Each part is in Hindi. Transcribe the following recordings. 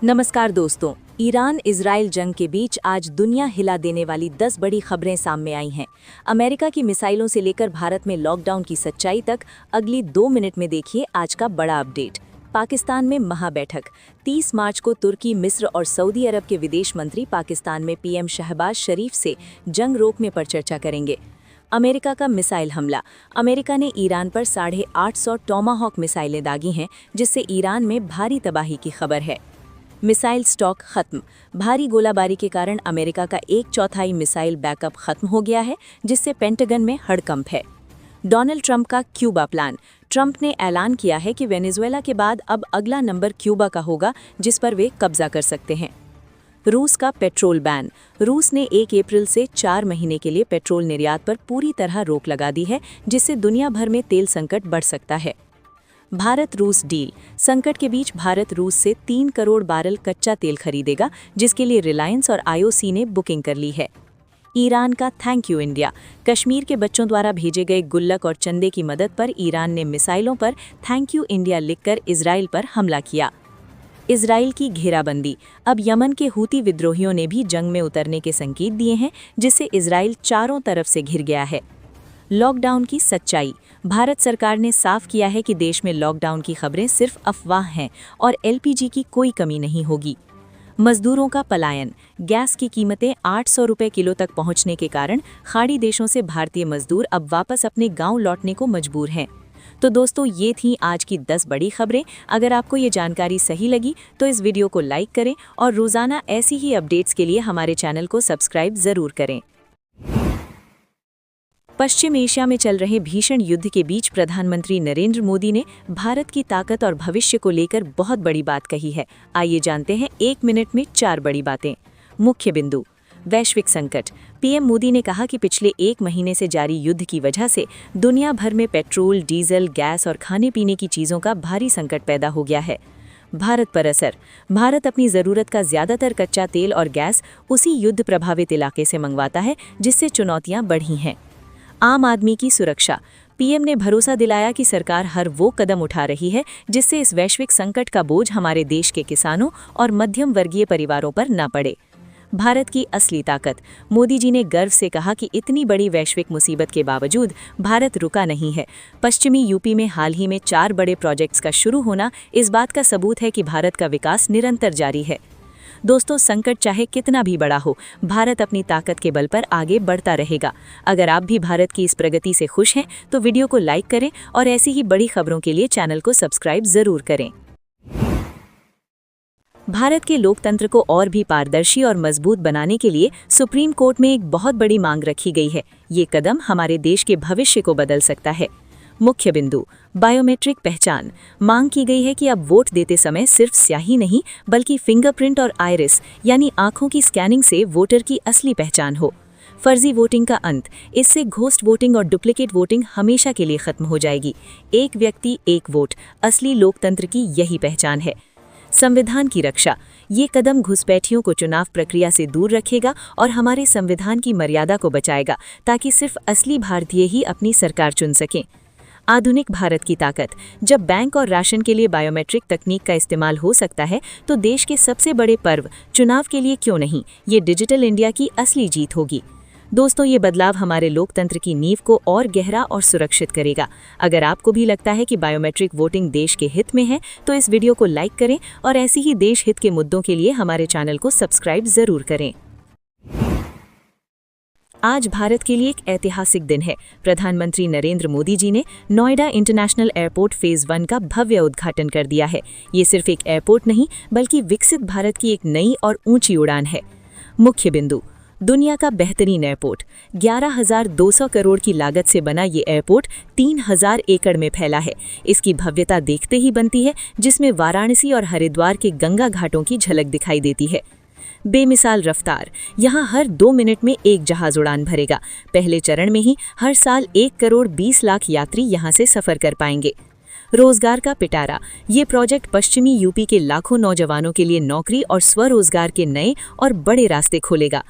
नमस्कार दोस्तों। ईरान इजराइल जंग के बीच आज दुनिया हिला देने वाली 10 बड़ी खबरें सामने आई हैं। अमेरिका की मिसाइलों से लेकर भारत में लॉकडाउन की सच्चाई तक अगली 2 मिनट में देखिए आज का बड़ा अपडेट। पाकिस्तान में महाबैठक 30 मार्च को तुर्की, मिस्र और सऊदी अरब के विदेश मंत्री पाकिस्तान में पीएम शहबाज शरीफ से जंग रोकने पर चर्चा करेंगे। अमेरिका का मिसाइल हमला। अमेरिका ने ईरान पर 850 टॉमाहॉक मिसाइलें दागी हैं, जिससे ईरान में भारी तबाही की खबर है। मिसाइल स्टॉक खत्म। भारी गोलाबारी के कारण अमेरिका का 1/4 मिसाइल बैकअप खत्म हो गया है, जिससे पेंटागन में हड़कंप है। डोनाल्ड ट्रंप का क्यूबा प्लान। ट्रंप ने ऐलान किया है कि वेनेजुएला के बाद अब अगला नंबर क्यूबा का होगा, जिस पर वे कब्जा कर सकते हैं। रूस का पेट्रोल बैन। रूस ने 1 अप्रैल से 4 महीने के लिए पेट्रोल निर्यात पर पूरी तरह रोक लगा दी है, जिससे दुनिया भर में तेल संकट बढ़ सकता है। भारत रूस डील। संकट के बीच भारत रूस से 3 करोड़ बैरल कच्चा तेल खरीदेगा, जिसके लिए रिलायंस और आईओसी ने बुकिंग कर ली है। ईरान का थैंक यू इंडिया। कश्मीर के बच्चों द्वारा भेजे गए गुल्लक और चंदे की मदद पर ईरान ने मिसाइलों पर थैंक यू इंडिया लिखकर इजराइल पर हमला किया। इजराइल की घेराबंदी। अब यमन के हूती विद्रोहियों ने भी जंग में उतरने के संकेत दिए हैं, जिससे इजराइल चारों तरफ से घिर गया है। लॉकडाउन की सच्चाई। भारत सरकार ने साफ किया है कि देश में लॉकडाउन की खबरें सिर्फ अफवाह हैं और एलपीजी की कोई कमी नहीं होगी। मजदूरों का पलायन। गैस की कीमतें 800 रुपये किलो तक पहुंचने के कारण खाड़ी देशों से भारतीय मजदूर अब वापस अपने गांव लौटने को मजबूर हैं। तो दोस्तों, ये थी आज की 10 बड़ी खबरें। अगर आपको ये जानकारी सही लगी तो इस वीडियो को लाइक करें और रोज़ाना ऐसी ही अपडेट्स के लिए हमारे चैनल को सब्सक्राइब ज़रूर करें। पश्चिम एशिया में चल रहे भीषण युद्ध के बीच प्रधानमंत्री नरेंद्र मोदी ने भारत की ताकत और भविष्य को लेकर बहुत बड़ी बात कही है। आइए जानते हैं 1 मिनट में 4 बड़ी बातें। मुख्य बिंदु। वैश्विक संकट। पीएम मोदी ने कहा कि पिछले 1 महीने से जारी युद्ध की वजह से दुनिया भर में पेट्रोल, डीजल, गैस और खाने पीने की चीज़ों का भारी संकट पैदा हो गया है। भारत पर असर। भारत अपनी ज़रूरत का ज़्यादातर कच्चा तेल और गैस उसी युद्ध प्रभावित इलाके से मंगवाता है, जिससे चुनौतियां बढ़ी हैं। आम आदमी की सुरक्षा। पीएम ने भरोसा दिलाया कि सरकार हर वो कदम उठा रही है जिससे इस वैश्विक संकट का बोझ हमारे देश के किसानों और मध्यम वर्गीय परिवारों पर न पड़े। भारत की असली ताकत। मोदी जी ने गर्व से कहा कि इतनी बड़ी वैश्विक मुसीबत के बावजूद भारत रुका नहीं है। पश्चिमी यूपी में हाल ही में 4 बड़े प्रोजेक्ट्स का शुरू होना इस बात का सबूत है कि भारत का विकास निरंतर जारी है। दोस्तों, संकट चाहे कितना भी बड़ा हो, भारत अपनी ताकत के बल पर आगे बढ़ता रहेगा। अगर आप भी भारत की इस प्रगति से खुश हैं तो वीडियो को लाइक करें और ऐसी ही बड़ी खबरों के लिए चैनल को सब्सक्राइब जरूर करें। भारत के लोकतंत्र को और भी पारदर्शी और मजबूत बनाने के लिए सुप्रीम कोर्ट में एक बहुत बड़ी मांग रखी गई है। ये कदम हमारे देश के भविष्य को बदल सकता है। मुख्य बिंदु। बायोमेट्रिक पहचान। मांग की गई है कि अब वोट देते समय सिर्फ स्याही नहीं, बल्कि फिंगरप्रिंट और आइरिस यानी आंखों की स्कैनिंग से वोटर की असली पहचान हो। फर्जी वोटिंग का अंत। इससे घोस्ट वोटिंग और डुप्लीकेट वोटिंग हमेशा के लिए खत्म हो जाएगी। एक व्यक्ति एक वोट, असली लोकतंत्र की यही पहचान है। संविधान की रक्षा। ये कदम घुसपैठियों को चुनाव प्रक्रिया से दूर रखेगा और हमारे संविधान की मर्यादा को बचाएगा, ताकि सिर्फ असली भारतीय ही अपनी सरकार चुन सकें। आधुनिक भारत की ताकत। जब बैंक और राशन के लिए बायोमेट्रिक तकनीक का इस्तेमाल हो सकता है, तो देश के सबसे बड़े पर्व चुनाव के लिए क्यों नहीं। ये डिजिटल इंडिया की असली जीत होगी। दोस्तों, ये बदलाव हमारे लोकतंत्र की नींव को और गहरा और सुरक्षित करेगा। अगर आपको भी लगता है कि बायोमेट्रिक वोटिंग देश के हित में है, तो इस वीडियो को लाइक करें और ऐसी ही देश हित के मुद्दों के लिए हमारे चैनल को सब्सक्राइब जरूर करें। आज भारत के लिए एक ऐतिहासिक दिन है। प्रधानमंत्री नरेंद्र मोदी जी ने नोएडा इंटरनेशनल एयरपोर्ट फेज 1 का भव्य उद्घाटन कर दिया है। ये सिर्फ एक एयरपोर्ट नहीं, बल्कि विकसित भारत की एक नई और ऊंची उड़ान है। मुख्य बिंदु। दुनिया का बेहतरीन एयरपोर्ट। 11,200 करोड़ की लागत से बना ये एयरपोर्ट 3,000 एकड़ में फैला है। इसकी भव्यता देखते ही बनती है, जिसमें वाराणसी और हरिद्वार के गंगा घाटों की झलक दिखाई देती है। बेमिसाल रफ्तार। यहाँ हर 2 मिनट में एक जहाज उड़ान भरेगा। पहले चरण में ही हर साल 1 करोड़ 20 लाख यात्री यहाँ से सफर कर पाएंगे। रोजगार का पिटारा। ये प्रोजेक्ट पश्चिमी यूपी के लाखों नौजवानों के लिए नौकरी और स्वरोजगार के नए और बड़े रास्ते खोलेगा।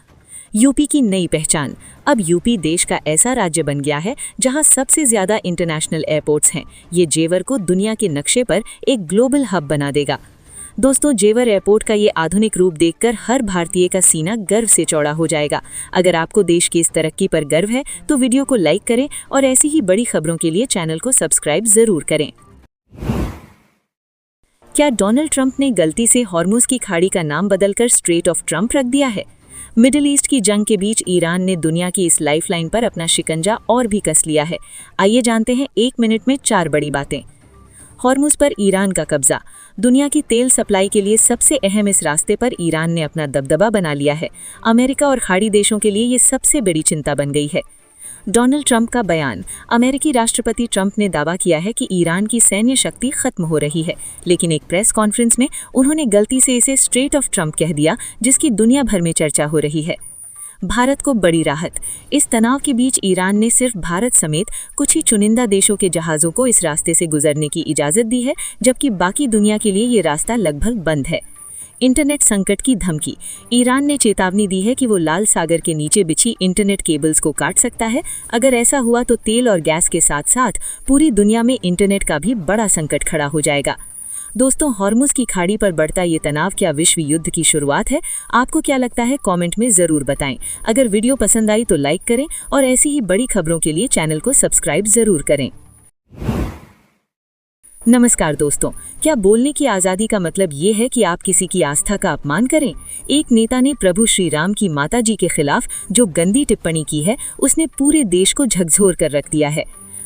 यूपी की नई पहचान। अब यूपी देश का ऐसा राज्य बन गया है जहां सबसे ज्यादा इंटरनेशनल एयरपोर्ट्स हैं। ये जेवर को दुनिया के नक्शे पर एक ग्लोबल हब बना देगा। दोस्तों, जेवर एयरपोर्ट का ये आधुनिक रूप देखकर हर भारतीय का सीना गर्व से चौड़ा हो जाएगा। अगर आपको देश की इस तरक्की पर गर्व है तो वीडियो को लाइक करें और ऐसी ही बड़ी खबरों के लिए चैनल को सब्सक्राइब जरूर करें। क्या डोनाल्ड ट्रंप ने गलती से हॉर्मुज की खाड़ी का नाम बदलकर स्ट्रेट ऑफ ट्रंप रख दिया है? मिडिल ईस्ट की जंग के बीच ईरान ने दुनिया की इस लाइफलाइन पर अपना शिकंजा और भी कस लिया है। आइए जानते हैं 1 मिनट में 4 बड़ी बातें। हॉर्मुज पर ईरान का कब्जा। दुनिया की तेल सप्लाई के लिए सबसे अहम इस रास्ते पर ईरान ने अपना दबदबा बना लिया है। अमेरिका और खाड़ी देशों के लिए ये सबसे बड़ी चिंता बन गई है। डोनाल्ड ट्रंप का बयान। अमेरिकी राष्ट्रपति ट्रंप ने दावा किया है कि ईरान की सैन्य शक्ति खत्म हो रही है, लेकिन एक प्रेस कॉन्फ्रेंस में उन्होंने गलती से इसे स्ट्रेट ऑफ ट्रंप कह दिया, जिसकी दुनिया भर में चर्चा हो रही है। भारत को बड़ी राहत। इस तनाव के बीच ईरान ने सिर्फ भारत समेत कुछ ही चुनिंदा देशों के जहाज़ों को इस रास्ते से गुजरने की इजाज़त दी है, जबकि बाकी दुनिया के लिए ये रास्ता लगभग बंद है। इंटरनेट संकट की धमकी। ईरान ने चेतावनी दी है कि वो लाल सागर के नीचे बिछी इंटरनेट केबल्स को काट सकता है। अगर ऐसा हुआ तो तेल और गैस के साथ साथ पूरी दुनिया में इंटरनेट का भी बड़ा संकट खड़ा हो जाएगा। दोस्तों, हॉर्मुज की खाड़ी पर बढ़ता ये तनाव क्या विश्व युद्ध की शुरुआत है? आपको क्या लगता है? कमेंट में ज़रूर बताएं। अगर वीडियो पसंद आई तो लाइक करें और ऐसी ही बड़ी खबरों के लिए चैनल को सब्सक्राइब ज़रूर करें। नमस्कार दोस्तों, क्या बोलने की आज़ादी का मतलब ये है कि आप किसी की आस्था का अपमान करें? एक नेता ने प्रभु श्री राम की माताजी के खिलाफ जो गंदी टिप्पणी की है, उसने पूरे देश को झकझोर कर रख दिया है।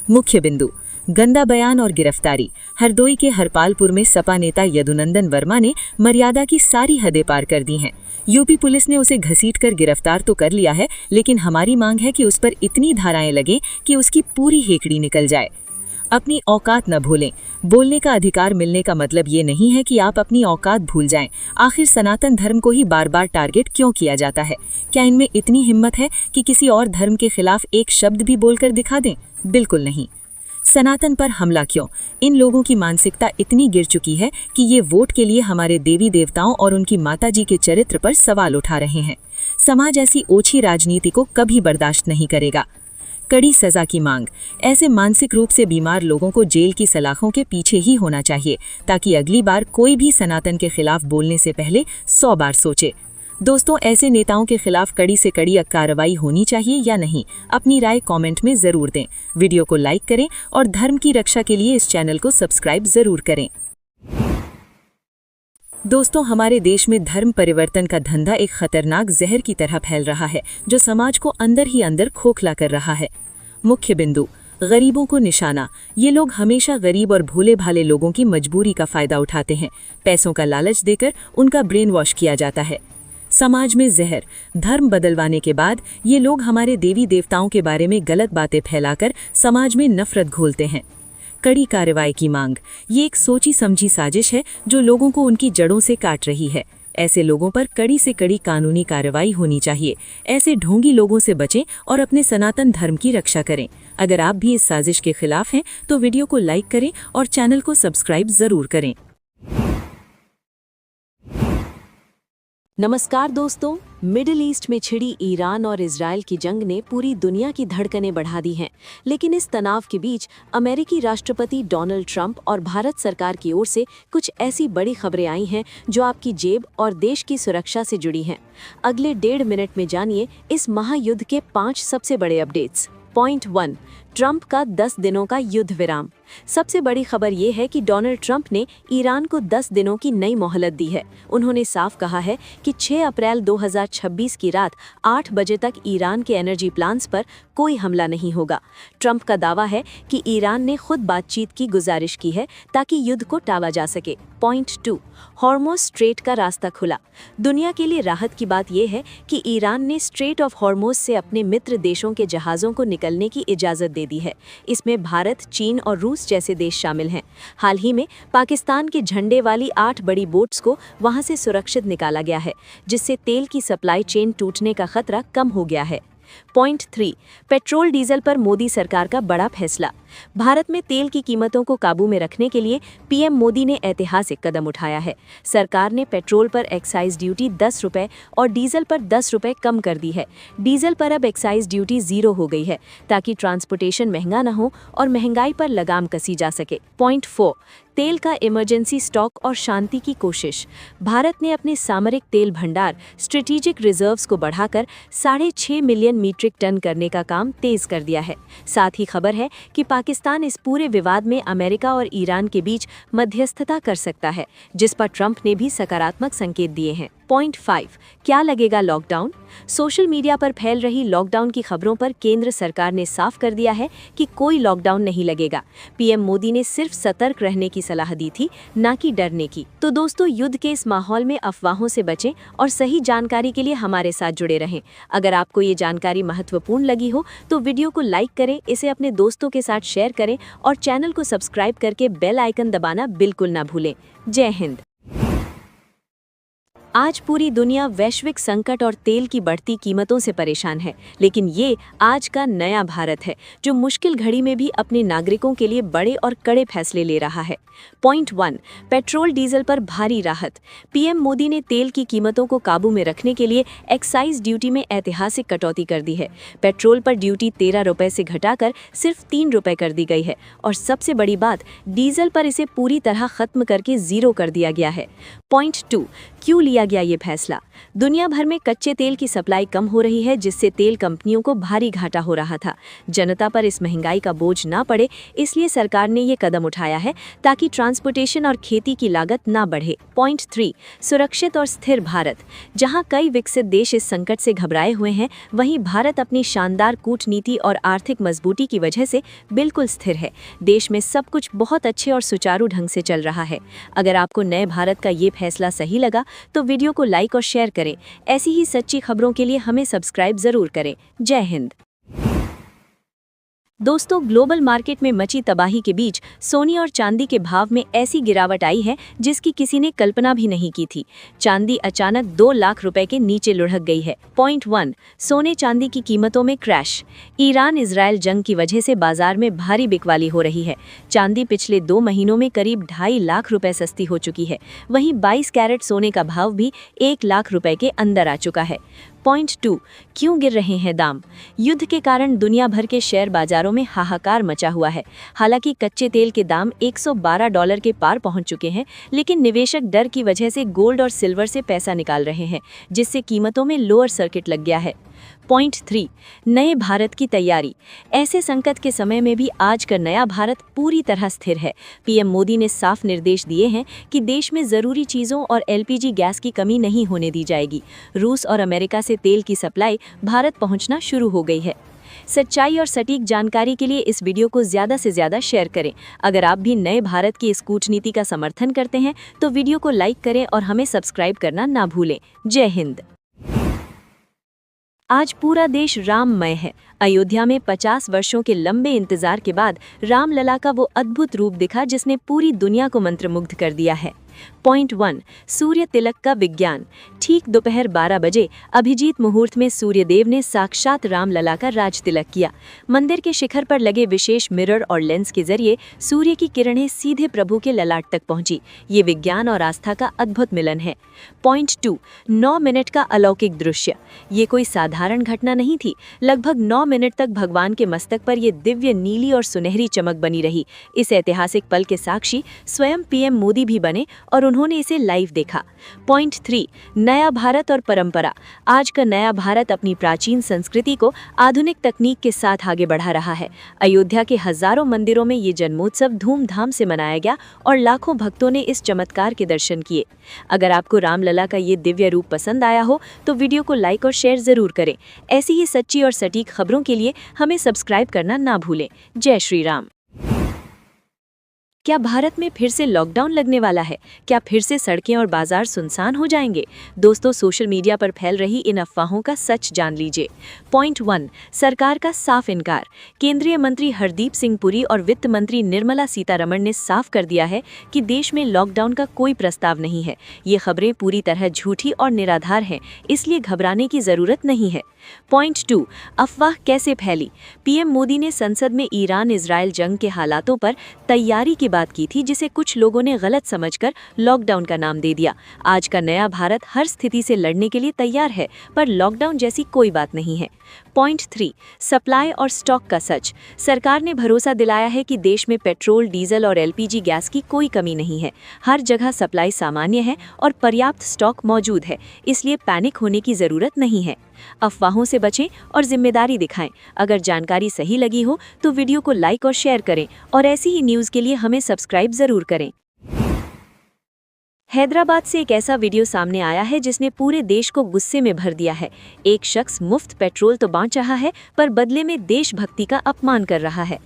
मुख्य बिंदु: गंदा बयान और गिरफ्तारी। हरदोई के हरपालपुर में सपा नेता यदुनंदन वर्मा ने मर्यादा की सारी हदें पार कर दी हैं। यूपी पुलिस ने उसे घसीटकर गिरफ्तार तो कर लिया है, लेकिन हमारी मांग है कि उस पर इतनी धाराएं लगें कि उसकी पूरी हेकड़ी निकल जाए। अपनी औकात न भूलें। बोलने का अधिकार मिलने का मतलब ये नहीं है कि आप अपनी औकात भूल जाएं। आखिर सनातन धर्म को ही बार बार टारगेट क्यों किया जाता है? क्या इनमें इतनी हिम्मत है कि किसी और धर्म के खिलाफ एक शब्द भी बोलकर दिखा दें? बिल्कुल नहीं। सनातन पर हमला क्यों? इन लोगों की मानसिकता इतनी गिर चुकी है कि ये वोट के लिए हमारे देवी देवताओं और उनकी माताजी के चरित्र पर सवाल उठा रहे हैं। समाज ऐसी ओछी राजनीति को कभी बर्दाश्त नहीं करेगा। कड़ी सजा की मांग। ऐसे मानसिक रूप से बीमार लोगों को जेल की सलाखों के पीछे ही होना चाहिए, ताकि अगली बार कोई भी सनातन के खिलाफ बोलने से पहले 100 बार सोचे। दोस्तों, ऐसे नेताओं के खिलाफ कड़ी से कड़ी कार्रवाई होनी चाहिए या नहीं? अपनी राय कमेंट में ज़रूर दें। वीडियो को लाइक करें और धर्म की रक्षा के लिए इस चैनल को सब्सक्राइब ज़रूर करें। दोस्तों, हमारे देश में धर्म परिवर्तन का धंधा एक खतरनाक जहर की तरह फैल रहा है, जो समाज को अंदर ही अंदर खोखला कर रहा है। मुख्य बिंदु: गरीबों को निशाना। ये लोग हमेशा गरीब और भोले भाले लोगों की मजबूरी का फायदा उठाते हैं। पैसों का लालच देकर उनका ब्रेन वॉश किया जाता है। समाज में जहर। धर्म बदलवाने के बाद ये लोग हमारे देवी देवताओं के बारे में गलत बातें फैलाकर समाज में नफरत घोलते हैं। कड़ी कार्रवाई की मांग। ये एक सोची समझी साजिश है जो लोगों को उनकी जड़ों से काट रही है। ऐसे लोगों पर कड़ी से कड़ी कानूनी कार्रवाई होनी चाहिए। ऐसे ढोंगी लोगों से बचें और अपने सनातन धर्म की रक्षा करें। अगर आप भी इस साजिश के खिलाफ हैं तो वीडियो को लाइक करें और चैनल को सब्सक्राइब जरूर करें। नमस्कार दोस्तों, मिडिल ईस्ट में छिड़ी ईरान और इजराइल की जंग ने पूरी दुनिया की धड़कनें बढ़ा दी हैं। लेकिन इस तनाव के बीच अमेरिकी राष्ट्रपति डोनाल्ड ट्रंप और भारत सरकार की ओर से कुछ ऐसी बड़ी खबरें आई हैं जो आपकी जेब और देश की सुरक्षा से जुड़ी हैं। अगले 1.5 मिनट में जानिए इस महायुद्ध के 5 सबसे बड़े अपडेट्स। पॉइंट 1, ट्रंप का 10 दिनों का युद्ध विराम। सबसे बड़ी खबर ये है कि डोनाल्ड ट्रंप ने ईरान को 10 दिनों की नई मोहलत दी है। उन्होंने साफ कहा है कि 6 अप्रैल 2026 की रात 8 बजे तक ईरान के एनर्जी प्लांट्स पर कोई हमला नहीं होगा। ट्रंप का दावा है कि ईरान ने खुद बातचीत की गुजारिश की है ताकि युद्ध को टाला जा सके। पॉइंट 2, हॉर्मुज स्ट्रेट का रास्ता खुला। दुनिया के लिए राहत की बात यह है कि ईरान ने स्ट्रेट ऑफ हॉर्मुज से अपने मित्र देशों के जहाज़ों को निकलने की इजाज़त दे दी है। इसमें भारत, चीन और रूस जैसे देश शामिल हैं। हाल ही में पाकिस्तान के झंडे वाली 8 बड़ी बोट्स को वहां से सुरक्षित निकाला गया है, जिससे तेल की सप्लाई चेन टूटने का खतरा कम हो गया है। पॉइंट 3, पेट्रोल डीजल पर मोदी सरकार का बड़ा फैसला। भारत में तेल की कीमतों को काबू में रखने के लिए पीएम मोदी ने ऐतिहासिक कदम उठाया है। सरकार ने पेट्रोल पर एक्साइज ड्यूटी 10 रुपये और डीजल पर 10 रुपये कम कर दी है। डीजल पर अब एक्साइज ड्यूटी 0 हो गई है ताकि ट्रांसपोर्टेशन महंगा न हो और महंगाई पर लगाम कसी जा सके। पॉइंट 4, तेल का इमरजेंसी स्टॉक और शांति की कोशिश। भारत ने अपने सामरिक तेल भंडार स्ट्रेटेजिक रिजर्व्स को बढ़ाकर 6.5 मिलियन मीट्रिक टन करने का काम तेज कर दिया है। साथ ही खबर है कि पाकिस्तान इस पूरे विवाद में अमेरिका और ईरान के बीच मध्यस्थता कर सकता है, जिस पर ट्रंप ने भी सकारात्मक संकेत दिए हैं। पॉइंट 5, क्या लगेगा लॉकडाउन? सोशल मीडिया पर फैल रही लॉकडाउन की खबरों पर केंद्र सरकार ने साफ कर दिया है कि कोई लॉकडाउन नहीं लगेगा। पीएम मोदी ने सिर्फ सतर्क रहने की सलाह दी थी, ना कि डरने की। तो दोस्तों, युद्ध के इस माहौल में अफवाहों से बचें और सही जानकारी के लिए हमारे साथ जुड़े रहें। अगर आपको ये जानकारी महत्वपूर्ण लगी हो तो वीडियो को लाइक करें, इसे अपने दोस्तों के साथ शेयर करें और चैनल को सब्सक्राइब करके बेल आइकन दबाना बिल्कुल ना भूलें। जय हिंद। आज पूरी दुनिया वैश्विक संकट और तेल की बढ़ती कीमतों से परेशान है, लेकिन ये आज का नया भारत है जो मुश्किल घड़ी में भी अपने नागरिकों के लिए बड़े और कड़े फैसले ले रहा है। पॉइंट 1, पेट्रोल डीजल पर भारी राहत। पीएम मोदी ने तेल की कीमतों को काबू में रखने के लिए एक्साइज ड्यूटी में ऐतिहासिक कटौती कर दी है। पेट्रोल पर ड्यूटी 13 रुपए से घटाकर सिर्फ 3 रुपए कर दी गई है और सबसे बड़ी बात, डीजल पर इसे पूरी तरह खत्म करके जीरो कर दिया गया है। पॉइंट 2, क्यों लिया गया ये फैसला? दुनिया भर में कच्चे तेल की सप्लाई कम हो रही है, जिससे तेल कंपनियों को भारी घाटा हो रहा था। जनता पर इस महंगाई का बोझ ना पड़े, इसलिए सरकार ने ये कदम उठाया है ताकि ट्रांसपोर्टेशन और खेती की लागत ना बढ़े। पॉइंट 3, सुरक्षित और स्थिर भारत। जहां कई विकसित देश इस संकट से घबराए हुए हैं, वहीं भारत अपनी शानदार कूटनीति और आर्थिक मजबूती की वजह से बिल्कुल स्थिर है। देश में सब कुछ बहुत अच्छे और सुचारू ढंग से चल रहा है। अगर आपको नए भारत का ये फैसला सही लगा तो वीडियो को लाइक और शेयर करें। ऐसी ही सच्ची खबरों के लिए हमें सब्सक्राइब जरूर करें। जय हिंद। दोस्तों, ग्लोबल मार्केट में मची तबाही के बीच सोने और चांदी के भाव में ऐसी गिरावट आई है जिसकी किसी ने कल्पना भी नहीं की थी। चांदी अचानक 2 लाख रुपए के नीचे लुढ़क गई है। पॉइंट 1, सोने चांदी की कीमतों में क्रैश। ईरान इजराइल जंग की वजह से बाजार में भारी बिकवाली हो रही है। चांदी पिछले 2 महीनों में करीब 2.5 लाख रुपए सस्ती हो चुकी है। वहीं 22 कैरेट सोने का भाव भी 1 लाख रुपए के अंदर आ चुका है। पॉइंट 2, क्यों गिर रहे हैं दाम? युद्ध के कारण दुनिया भर के शेयर बाजारों में हाहाकार मचा हुआ है। हालांकि कच्चे तेल के दाम $112 के पार पहुंच चुके हैं, लेकिन निवेशक डर की वजह से गोल्ड और सिल्वर से पैसा निकाल रहे हैं, जिससे कीमतों में लोअर सर्किट लग गया है। पॉइंट 3, नए भारत की तैयारी। ऐसे संकट के समय में भी आज का नया भारत पूरी तरह स्थिर है। पीएम मोदी ने साफ निर्देश दिए हैं कि देश में जरूरी चीजों और एलपीजी गैस की कमी नहीं होने दी जाएगी। रूस और अमेरिका से तेल की सप्लाई भारत पहुंचना शुरू हो गई है। सच्चाई और सटीक जानकारी के लिए इस वीडियो को ज़्यादा से ज़्यादा शेयर करें। अगर आप भी नए भारत की इस कूटनीति का समर्थन करते हैं तो वीडियो को लाइक करें और हमें सब्सक्राइब करना ना भूलें। जय हिंद। आज पूरा देश राममय है। अयोध्या में 50 वर्षों के लंबे इंतजार के बाद रामलला का वो अद्भुत रूप दिखा जिसने पूरी दुनिया को मंत्रमुग्ध कर दिया है। पॉइंट 1, सूर्य तिलक का विज्ञान। ठीक दोपहर 12 बजे अभिजीत मुहूर्त में सूर्यदेव ने साक्षात रामलला का राज तिलक किया। मंदिर के शिखर पर लगे विशेष मिरर और लेंस के जरिए सूर्य की किरणें सीधे प्रभु के ललाट तक पहुंची। ये विज्ञान और आस्था का अद्भुत मिलन है। पॉइंट 2, 9 मिनट का अलौकिक दृश्य। ये कोई साधारण घटना नहीं थी। लगभग 9 मिनट तक भगवान के मस्तक पर ये दिव्य नीली और सुनहरी चमक बनी रही। इस ऐतिहासिक पल के साक्षी स्वयं पीएम मोदी भी बने और उन्होंने इसे लाइव देखा। पॉइंट 3, नया भारत और परंपरा। आज का नया भारत अपनी प्राचीन संस्कृति को आधुनिक तकनीक के साथ आगे बढ़ा रहा है। अयोध्या के हजारों मंदिरों में ये जन्मोत्सव धूमधाम से मनाया गया और लाखों भक्तों ने इस चमत्कार के दर्शन किए। अगर आपको रामलला का ये दिव्य रूप पसंद आया हो तो वीडियो को लाइक और शेयर जरूर करें। ऐसी ही सच्ची और सटीक खबरों के लिए हमें सब्सक्राइब करना ना भूलें। जय श्री राम। क्या भारत में फिर से लॉकडाउन लगने वाला है? क्या फिर से सड़कें और बाजार सुनसान हो जाएंगे? दोस्तों, सोशल मीडिया पर फैल रही इन अफवाहों का सच जान लीजिए। पॉइंट 1, सरकार का साफ इनकार। केंद्रीय मंत्री हरदीप सिंह पुरी और वित्त मंत्री निर्मला सीतारमण ने साफ कर दिया है कि देश में लॉकडाउन का कोई प्रस्ताव नहीं है। ये खबरें पूरी तरह झूठी और निराधार हैं, इसलिए घबराने की जरूरत नहीं है। पॉइंट 2, अफवाह कैसे फैली? पीएम मोदी ने संसद में ईरान इजराइल जंग के हालातों पर तैयारी की बात की थी जिसे कुछ लोगों ने गलत समझकर लॉकडाउन का नाम दे दिया। आज का नया भारत हर स्थिति से लड़ने के लिए तैयार है, पर लॉकडाउन जैसी कोई बात नहीं है। पॉइंट 3, सप्लाई और स्टॉक का सच। सरकार ने भरोसा दिलाया है कि देश में पेट्रोल, डीजल और एलपीजी गैस की कोई कमी नहीं है। हर जगह सप्लाई सामान्य है और पर्याप्त स्टॉक मौजूद है, इसलिए पैनिक होने की जरूरत नहीं है। अफवाहों से बचें और जिम्मेदारी दिखाएं। अगर जानकारी सही लगी हो तो वीडियो को लाइक और शेयर करें और ऐसी ही न्यूज़ के लिए हमें सब्सक्राइब जरूर करें। हैदराबाद से एक ऐसा वीडियो सामने आया है जिसने पूरे देश को गुस्से में भर दिया है। एक शख्स मुफ्त पेट्रोल तो बांट रहा है, पर बदले में देशभक्ति का अपमान कर रहा है।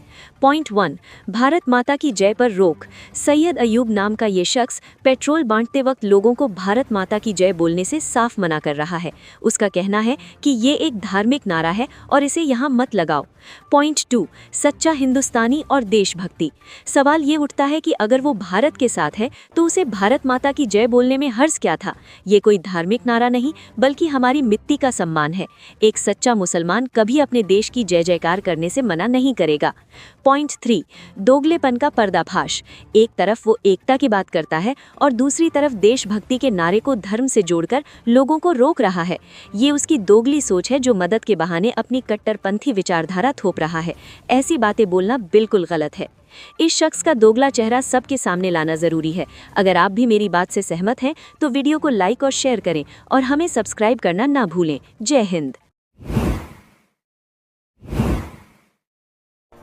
पॉइंट 1, भारत माता की जय पर रोक। सैयद अयूब नाम का ये शख्स पेट्रोल बांटते वक्त लोगों को भारत माता की जय बोलने से साफ मना कर रहा है। उसका कहना है कि ये एक धार्मिक नारा है और इसे यहाँ मत लगाओ। पॉइंट 2, सच्चा हिंदुस्तानी और देशभक्ति। सवाल ये उठता है कि अगर वो भारत के साथ है तो उसे भारत माता की जय बोलने में हर्ज क्या था। ये कोई धार्मिक नारा नहीं, बल्कि हमारी मिट्टी का सम्मान है। एक सच्चा मुसलमान कभी अपने देश की जय जयकार करने से मना नहीं करेगा। पॉइंट 3, दोगलेपन का पर्दाफाश। एक तरफ वो एकता की बात करता है और दूसरी तरफ देशभक्ति के नारे को धर्म से जोड़कर लोगों को रोक रहा है। ये उसकी दोगली सोच है जो मदद के बहाने अपनी कट्टरपंथी विचारधारा थोप रहा है। ऐसी बातें बोलना बिल्कुल गलत है। इस शख्स का दोगला चेहरा सबके सामने लाना जरूरी है। अगर आप भी मेरी बात से सहमत हैं तो वीडियो को लाइक और शेयर करें और हमें सब्सक्राइब करना ना भूलें। जय हिंद।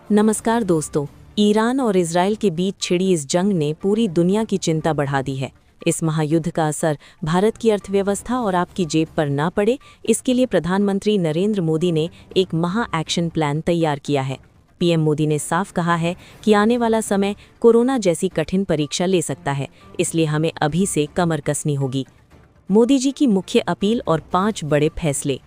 नमस्कार दोस्तों, ईरान और इजराइल के बीच छिड़ी इस जंग ने पूरी दुनिया की चिंता बढ़ा दी है। इस महायुद्ध का असर भारत की अर्थव्यवस्था और आपकी जेब पर ना पड़े, इसके लिए प्रधानमंत्री नरेंद्र मोदी ने एक महा एक्शन प्लान तैयार किया है। पीएम मोदी ने साफ कहा है कि आने वाला समय कोरोना जैसी कठिन परीक्षा ले सकता है, इसलिए हमें अभी से कमर कसनी होगी। मोदी जी की मुख्य अपील और 5 बड़े फैसले।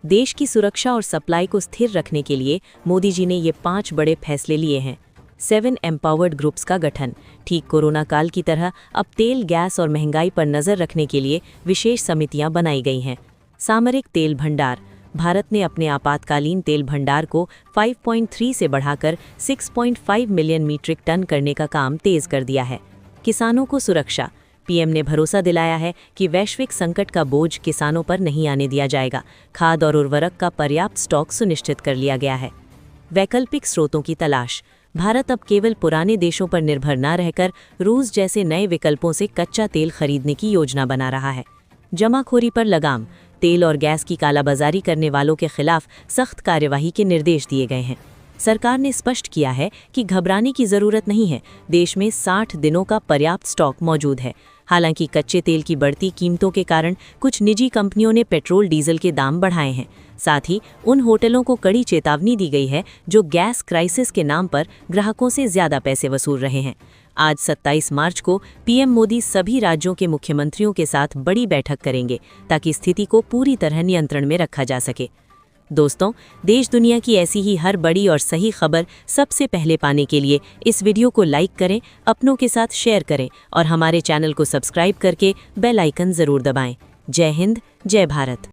देश की सुरक्षा और सप्लाई को स्थिर रखने के लिए मोदी जी ने ये 5 बड़े फैसले लिए हैं। 7 एम्पावर्ड ग्रुप्स का गठन। ठीक कोरोना काल की तरह अब तेल, गैस और महंगाई पर नज़र रखने के लिए विशेष समितियां बनाई गई हैं। सामरिक तेल भंडार। भारत ने अपने आपातकालीन तेल भंडार को 5.3 से बढ़ाकर 6.5 मिलियन मीट्रिक टन करने का काम तेज कर दिया है। किसानों को सुरक्षा। पीएम ने भरोसा दिलाया है कि वैश्विक संकट का बोझ किसानों पर नहीं आने दिया जाएगा। खाद और उर्वरक का पर्याप्त स्टॉक सुनिश्चित कर लिया गया है। वैकल्पिक स्रोतों की तलाश। भारत अब केवल पुराने देशों पर निर्भर न रहकर रूस जैसे नए विकल्पों से कच्चा तेल खरीदने की योजना बना रहा है। जमाखोरी पर लगाम। तेल और गैस की कालाबाजारी करने वालों के खिलाफ सख्त कार्यवाही के निर्देश दिए गए हैं। सरकार ने स्पष्ट किया है कि घबराने की जरूरत नहीं है। देश में 60 दिनों का पर्याप्त स्टॉक मौजूद है। हालांकि कच्चे तेल की बढ़ती कीमतों के कारण कुछ निजी कंपनियों ने पेट्रोल, डीजल के दाम बढ़ाए हैं। साथ ही उन होटलों को कड़ी चेतावनी दी गई है जो गैस क्राइसिस के नाम पर ग्राहकों से ज्यादा पैसे वसूल रहे हैं। आज 27 मार्च को पीएम मोदी सभी राज्यों के मुख्यमंत्रियों के साथ बड़ी बैठक करेंगे ताकि स्थिति को पूरी तरह नियंत्रण में रखा जा सके। दोस्तों, देश दुनिया की ऐसी ही हर बड़ी और सही खबर सबसे पहले पाने के लिए इस वीडियो को लाइक करें, अपनों के साथ शेयर करें और हमारे चैनल को सब्सक्राइब करके बेल आइकन जरूर दबाएं। जय हिंद, जय भारत।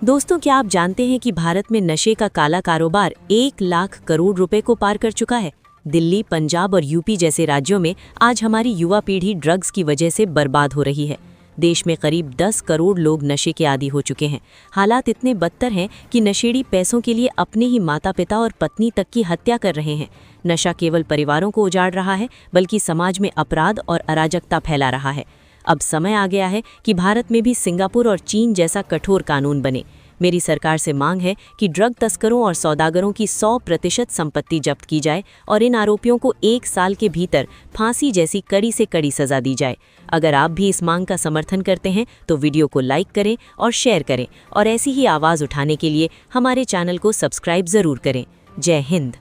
दोस्तों, क्या आप जानते हैं कि भारत में नशे का काला कारोबार 1 लाख करोड़ रुपए को पार कर चुका है। दिल्ली, पंजाब और यूपी जैसे राज्यों में आज हमारी युवा पीढ़ी ड्रग्स की वजह से बर्बाद हो रही है। देश में करीब 10 करोड़ लोग नशे के आदी हो चुके हैं। हालात इतने बदतर हैं कि नशेड़ी पैसों के लिए अपने ही माता पिता और पत्नी तक की हत्या कर रहे हैं। नशा केवल परिवारों को उजाड़ रहा है, बल्कि समाज में अपराध और अराजकता फैला रहा है। अब समय आ गया है कि भारत में भी सिंगापुर और चीन जैसा कठोर कानून बने। मेरी सरकार से मांग है कि ड्रग तस्करों और सौदागरों की 100% संपत्ति जब्त की जाए और इन आरोपियों को 1 साल के भीतर फांसी जैसी कड़ी से कड़ी सजा दी जाए। अगर आप भी इस मांग का समर्थन करते हैं तो वीडियो को लाइक करें और शेयर करें और ऐसी ही आवाज़ उठाने के लिए हमारे चैनल को सब्सक्राइब ज़रूर करें। जय हिंद।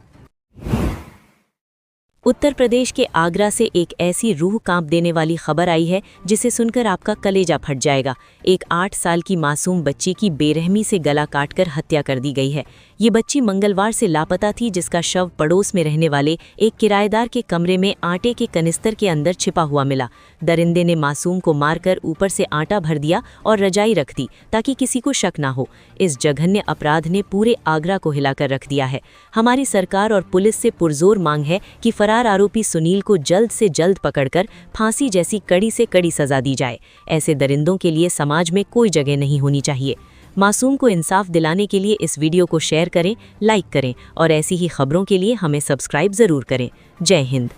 उत्तर प्रदेश के आगरा से एक ऐसी रूह कांप देने वाली खबर आई है जिसे सुनकर आपका कलेजा फट जाएगा। एक 8 साल की मासूम बच्ची की बेरहमी से गला काटकर हत्या कर दी गई है। ये बच्ची मंगलवार से लापता थी, जिसका शव पड़ोस में रहने वाले एक किराएदार के कमरे में आटे के कनिस्तर के अंदर छिपा हुआ मिला। दरिंदे ने मासूम को मारकर ऊपर से आटा भर दिया और रजाई रख दी ताकि किसी को शक ना हो। इस जघन्य अपराध ने पूरे आगरा को हिलाकर रख दिया है। हमारी सरकार और पुलिस से पुरजोर मांग है कि फरार आरोपी सुनील को जल्द से जल्द पकड़कर फांसी जैसी कड़ी से कड़ी सजा दी जाए। ऐसे दरिंदों के लिए समाज में कोई जगह नहीं होनी चाहिए। मासूम को इंसाफ दिलाने के लिए इस वीडियो को शेयर करें, लाइक करें और ऐसी ही खबरों के लिए हमें सब्सक्राइब जरूर करें। जय हिंद।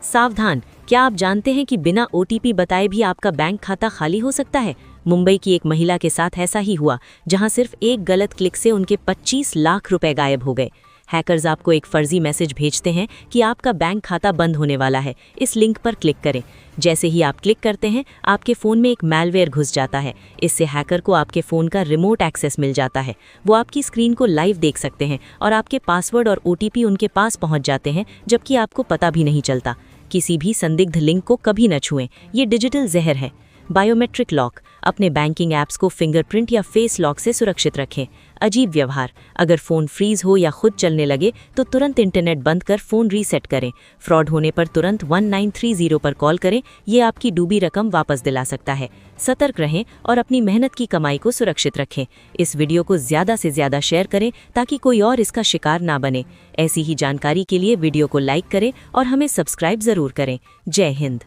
सावधान, क्या आप जानते हैं कि बिना OTP बताए भी आपका बैंक खाता खाली हो सकता है? मुंबई की एक महिला के साथ ऐसा ही हुआ, जहां सिर्फ एक गलत क्लिक से उनके 25 लाख रुपए गायब हो गए। हैकर्स आपको एक फर्जी मैसेज भेजते हैं कि आपका बैंक खाता बंद होने वाला है, इस लिंक पर क्लिक करें। जैसे ही आप क्लिक करते हैं, आपके फ़ोन में एक मैलवेयर घुस जाता है। इससे हैकर को आपके फ़ोन का रिमोट एक्सेस मिल जाता है। वो आपकी स्क्रीन को लाइव देख सकते हैं और आपके पासवर्ड और OTP उनके पास पहुंच जाते हैं, जबकि आपको पता भी नहीं चलता। किसी भी संदिग्ध लिंक को कभी न छुएं, ये डिजिटल जहर है। बायोमेट्रिक लॉक, अपने बैंकिंग ऐप्स को फिंगरप्रिंट या फेस लॉक से सुरक्षित रखें। अजीब व्यवहार, अगर फ़ोन फ्रीज हो या खुद चलने लगे तो तुरंत इंटरनेट बंद कर फ़ोन रीसेट करें। फ्रॉड होने पर तुरंत 1930 पर कॉल करें, ये आपकी डूबी रकम वापस दिला सकता है। सतर्क रहें और अपनी मेहनत की कमाई को सुरक्षित रखें। इस वीडियो को ज़्यादा से ज़्यादा शेयर करें ताकि कोई और इसका शिकार ना बने। ऐसी ही जानकारी के लिए वीडियो को लाइक करें और हमें सब्सक्राइब ज़रूर करें। जय हिंद।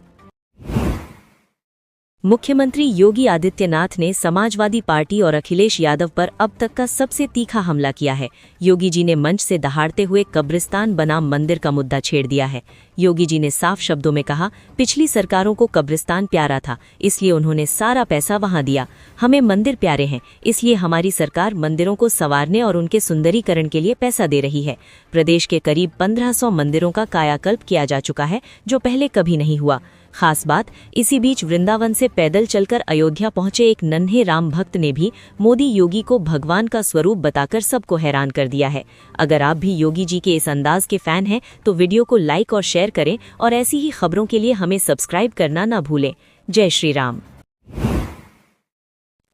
मुख्यमंत्री योगी आदित्यनाथ ने समाजवादी पार्टी और अखिलेश यादव पर अब तक का सबसे तीखा हमला किया है। योगी जी ने मंच से दहाड़ते हुए कब्रिस्तान बनाम मंदिर का मुद्दा छेड़ दिया है। योगी जी ने साफ शब्दों में कहा, पिछली सरकारों को कब्रिस्तान प्यारा था, इसलिए उन्होंने सारा पैसा वहां दिया। हमें मंदिर प्यारे हैं, इसलिए हमारी सरकार मंदिरों को संवारने और उनके सुंदरीकरण के लिए पैसा दे रही है। प्रदेश के करीब 1500 मंदिरों का कायाकल्प किया जा चुका है, जो पहले कभी नहीं हुआ। खास बात, इसी बीच वृंदावन से पैदल चलकर अयोध्या पहुंचे एक नन्हे राम भक्त ने भी मोदी योगी को भगवान का स्वरूप बताकर सबको हैरान कर दिया है। अगर आप भी योगी जी के इस अंदाज के फैन हैं तो वीडियो को लाइक और शेयर करें और ऐसी ही खबरों के लिए हमें सब्सक्राइब करना ना भूलें। जय श्री राम।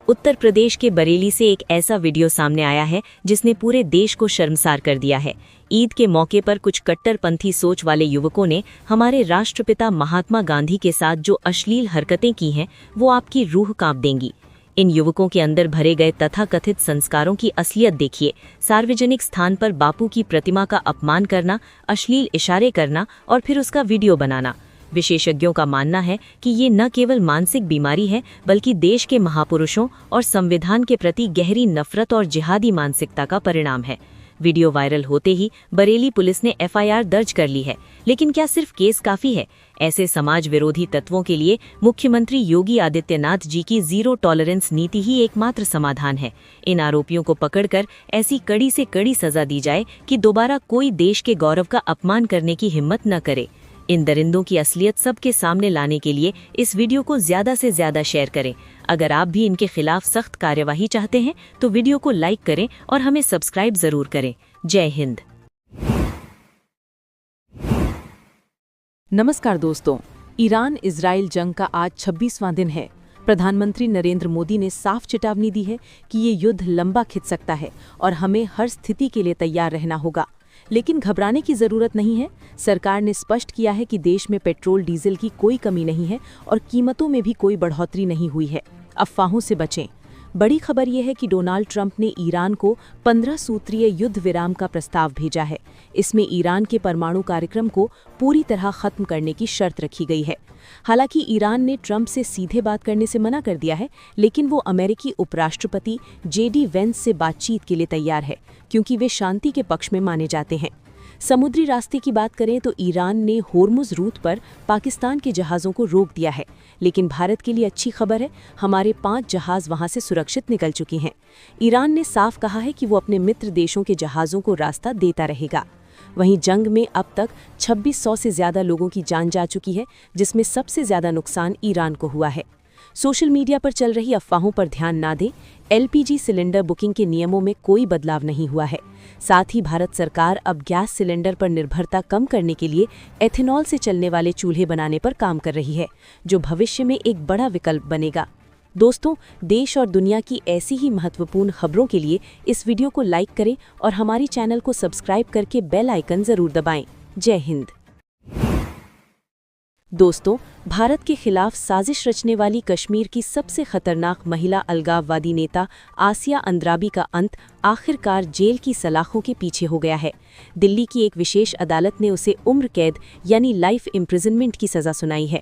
उत्तर प्रदेश के बरेली से एक ऐसा वीडियो सामने आया है जिसने पूरे देश को शर्मसार कर दिया है। ईद के मौके पर कुछ कट्टरपंथी सोच वाले युवकों ने हमारे राष्ट्रपिता महात्मा गांधी के साथ जो अश्लील हरकतें की हैं, वो आपकी रूह कांप देंगी। इन युवकों के अंदर भरे गए तथाकथित संस्कारों की असलियत देखिए। सार्वजनिक स्थान पर बापू की प्रतिमा का अपमान करना, अश्लील इशारे करना और फिर उसका वीडियो बनाना। विशेषज्ञों का मानना है कि ये न केवल मानसिक बीमारी है, बल्कि देश के महापुरुषों और संविधान के प्रति गहरी नफरत और जिहादी मानसिकता का परिणाम है। वीडियो वायरल होते ही बरेली पुलिस ने FIR दर्ज कर ली है, लेकिन क्या सिर्फ केस काफी है? ऐसे समाज विरोधी तत्वों के लिए मुख्यमंत्री योगी आदित्यनाथ जी की जीरो टॉलरेंस नीति ही एकमात्र समाधान है। इन आरोपियों को पकड़कर ऐसी कड़ी से कड़ी सजा दी जाए कि दोबारा कोई देश के गौरव का अपमान करने की हिम्मत न करे। इन दरिंदों की असलियत सबके सामने लाने के लिए इस वीडियो को ज़्यादा से ज़्यादा शेयर करें। अगर आप भी इनके खिलाफ सख्त कार्यवाही चाहते हैं तो वीडियो को लाइक करें और हमें सब्सक्राइब ज़रूर करें। जय हिंद। नमस्कार दोस्तों, ईरान इजराइल जंग का आज 26वां दिन है। प्रधानमंत्री नरेंद्र मोदी ने साफ चेतावनी दी है कि ये युद्ध लंबा खिंच सकता है और हमें हर स्थिति के लिए तैयार रहना होगा। लेकिन घबराने की जरूरत नहीं है। सरकार ने स्पष्ट किया है कि देश में पेट्रोल डीजल की कोई कमी नहीं है और कीमतों में भी कोई बढ़ोतरी नहीं हुई है। अफवाहों से बचें। बड़ी खबर यह है कि डोनाल्ड ट्रंप ने ईरान को 15 सूत्रीय युद्ध विराम का प्रस्ताव भेजा है। इसमें ईरान के परमाणु कार्यक्रम को पूरी तरह खत्म करने की शर्त रखी गई है। हालांकि ईरान ने ट्रंप से सीधे बात करने से मना कर दिया है, लेकिन वो अमेरिकी उपराष्ट्रपति JD वेंस से बातचीत के लिए तैयार है, क्योंकि वे शांति के पक्ष में माने जाते हैं। समुद्री रास्ते की बात करें तो ईरान ने होर्मुज रूट पर पाकिस्तान के जहाज़ों को रोक दिया है, लेकिन भारत के लिए अच्छी खबर है, हमारे 5 जहाज़ वहां से सुरक्षित निकल चुके हैं। ईरान ने साफ कहा है कि वो अपने मित्र देशों के जहाज़ों को रास्ता देता रहेगा। वहीं जंग में अब तक 2600 से ज़्यादा लोगों की जान जा चुकी है, जिसमें सबसे ज़्यादा नुकसान ईरान को हुआ है। सोशल मीडिया पर चल रही अफवाहों पर ध्यान ना दें। LPG सिलेंडर बुकिंग के नियमों में कोई बदलाव नहीं हुआ है। साथ ही भारत सरकार अब गैस सिलेंडर पर निर्भरता कम करने के लिए एथेनॉल से चलने वाले चूल्हे बनाने पर काम कर रही है, जो भविष्य में एक बड़ा विकल्प बनेगा। दोस्तों, देश और दुनिया की ऐसी ही महत्वपूर्ण खबरों के लिए इस वीडियो को लाइक करें और हमारी चैनल को सब्सक्राइब करके बेल आइकन जरूर दबाएं। जय हिंद। दोस्तों, भारत के खिलाफ साजिश रचने वाली कश्मीर की सबसे खतरनाक महिला अलगाववादी नेता आसिया अंद्राबी का अंत आखिरकार जेल की सलाखों के पीछे हो गया है। दिल्ली की एक विशेष अदालत ने उसे उम्र कैद यानी लाइफ इम्प्रिजनमेंट की सज़ा सुनाई है।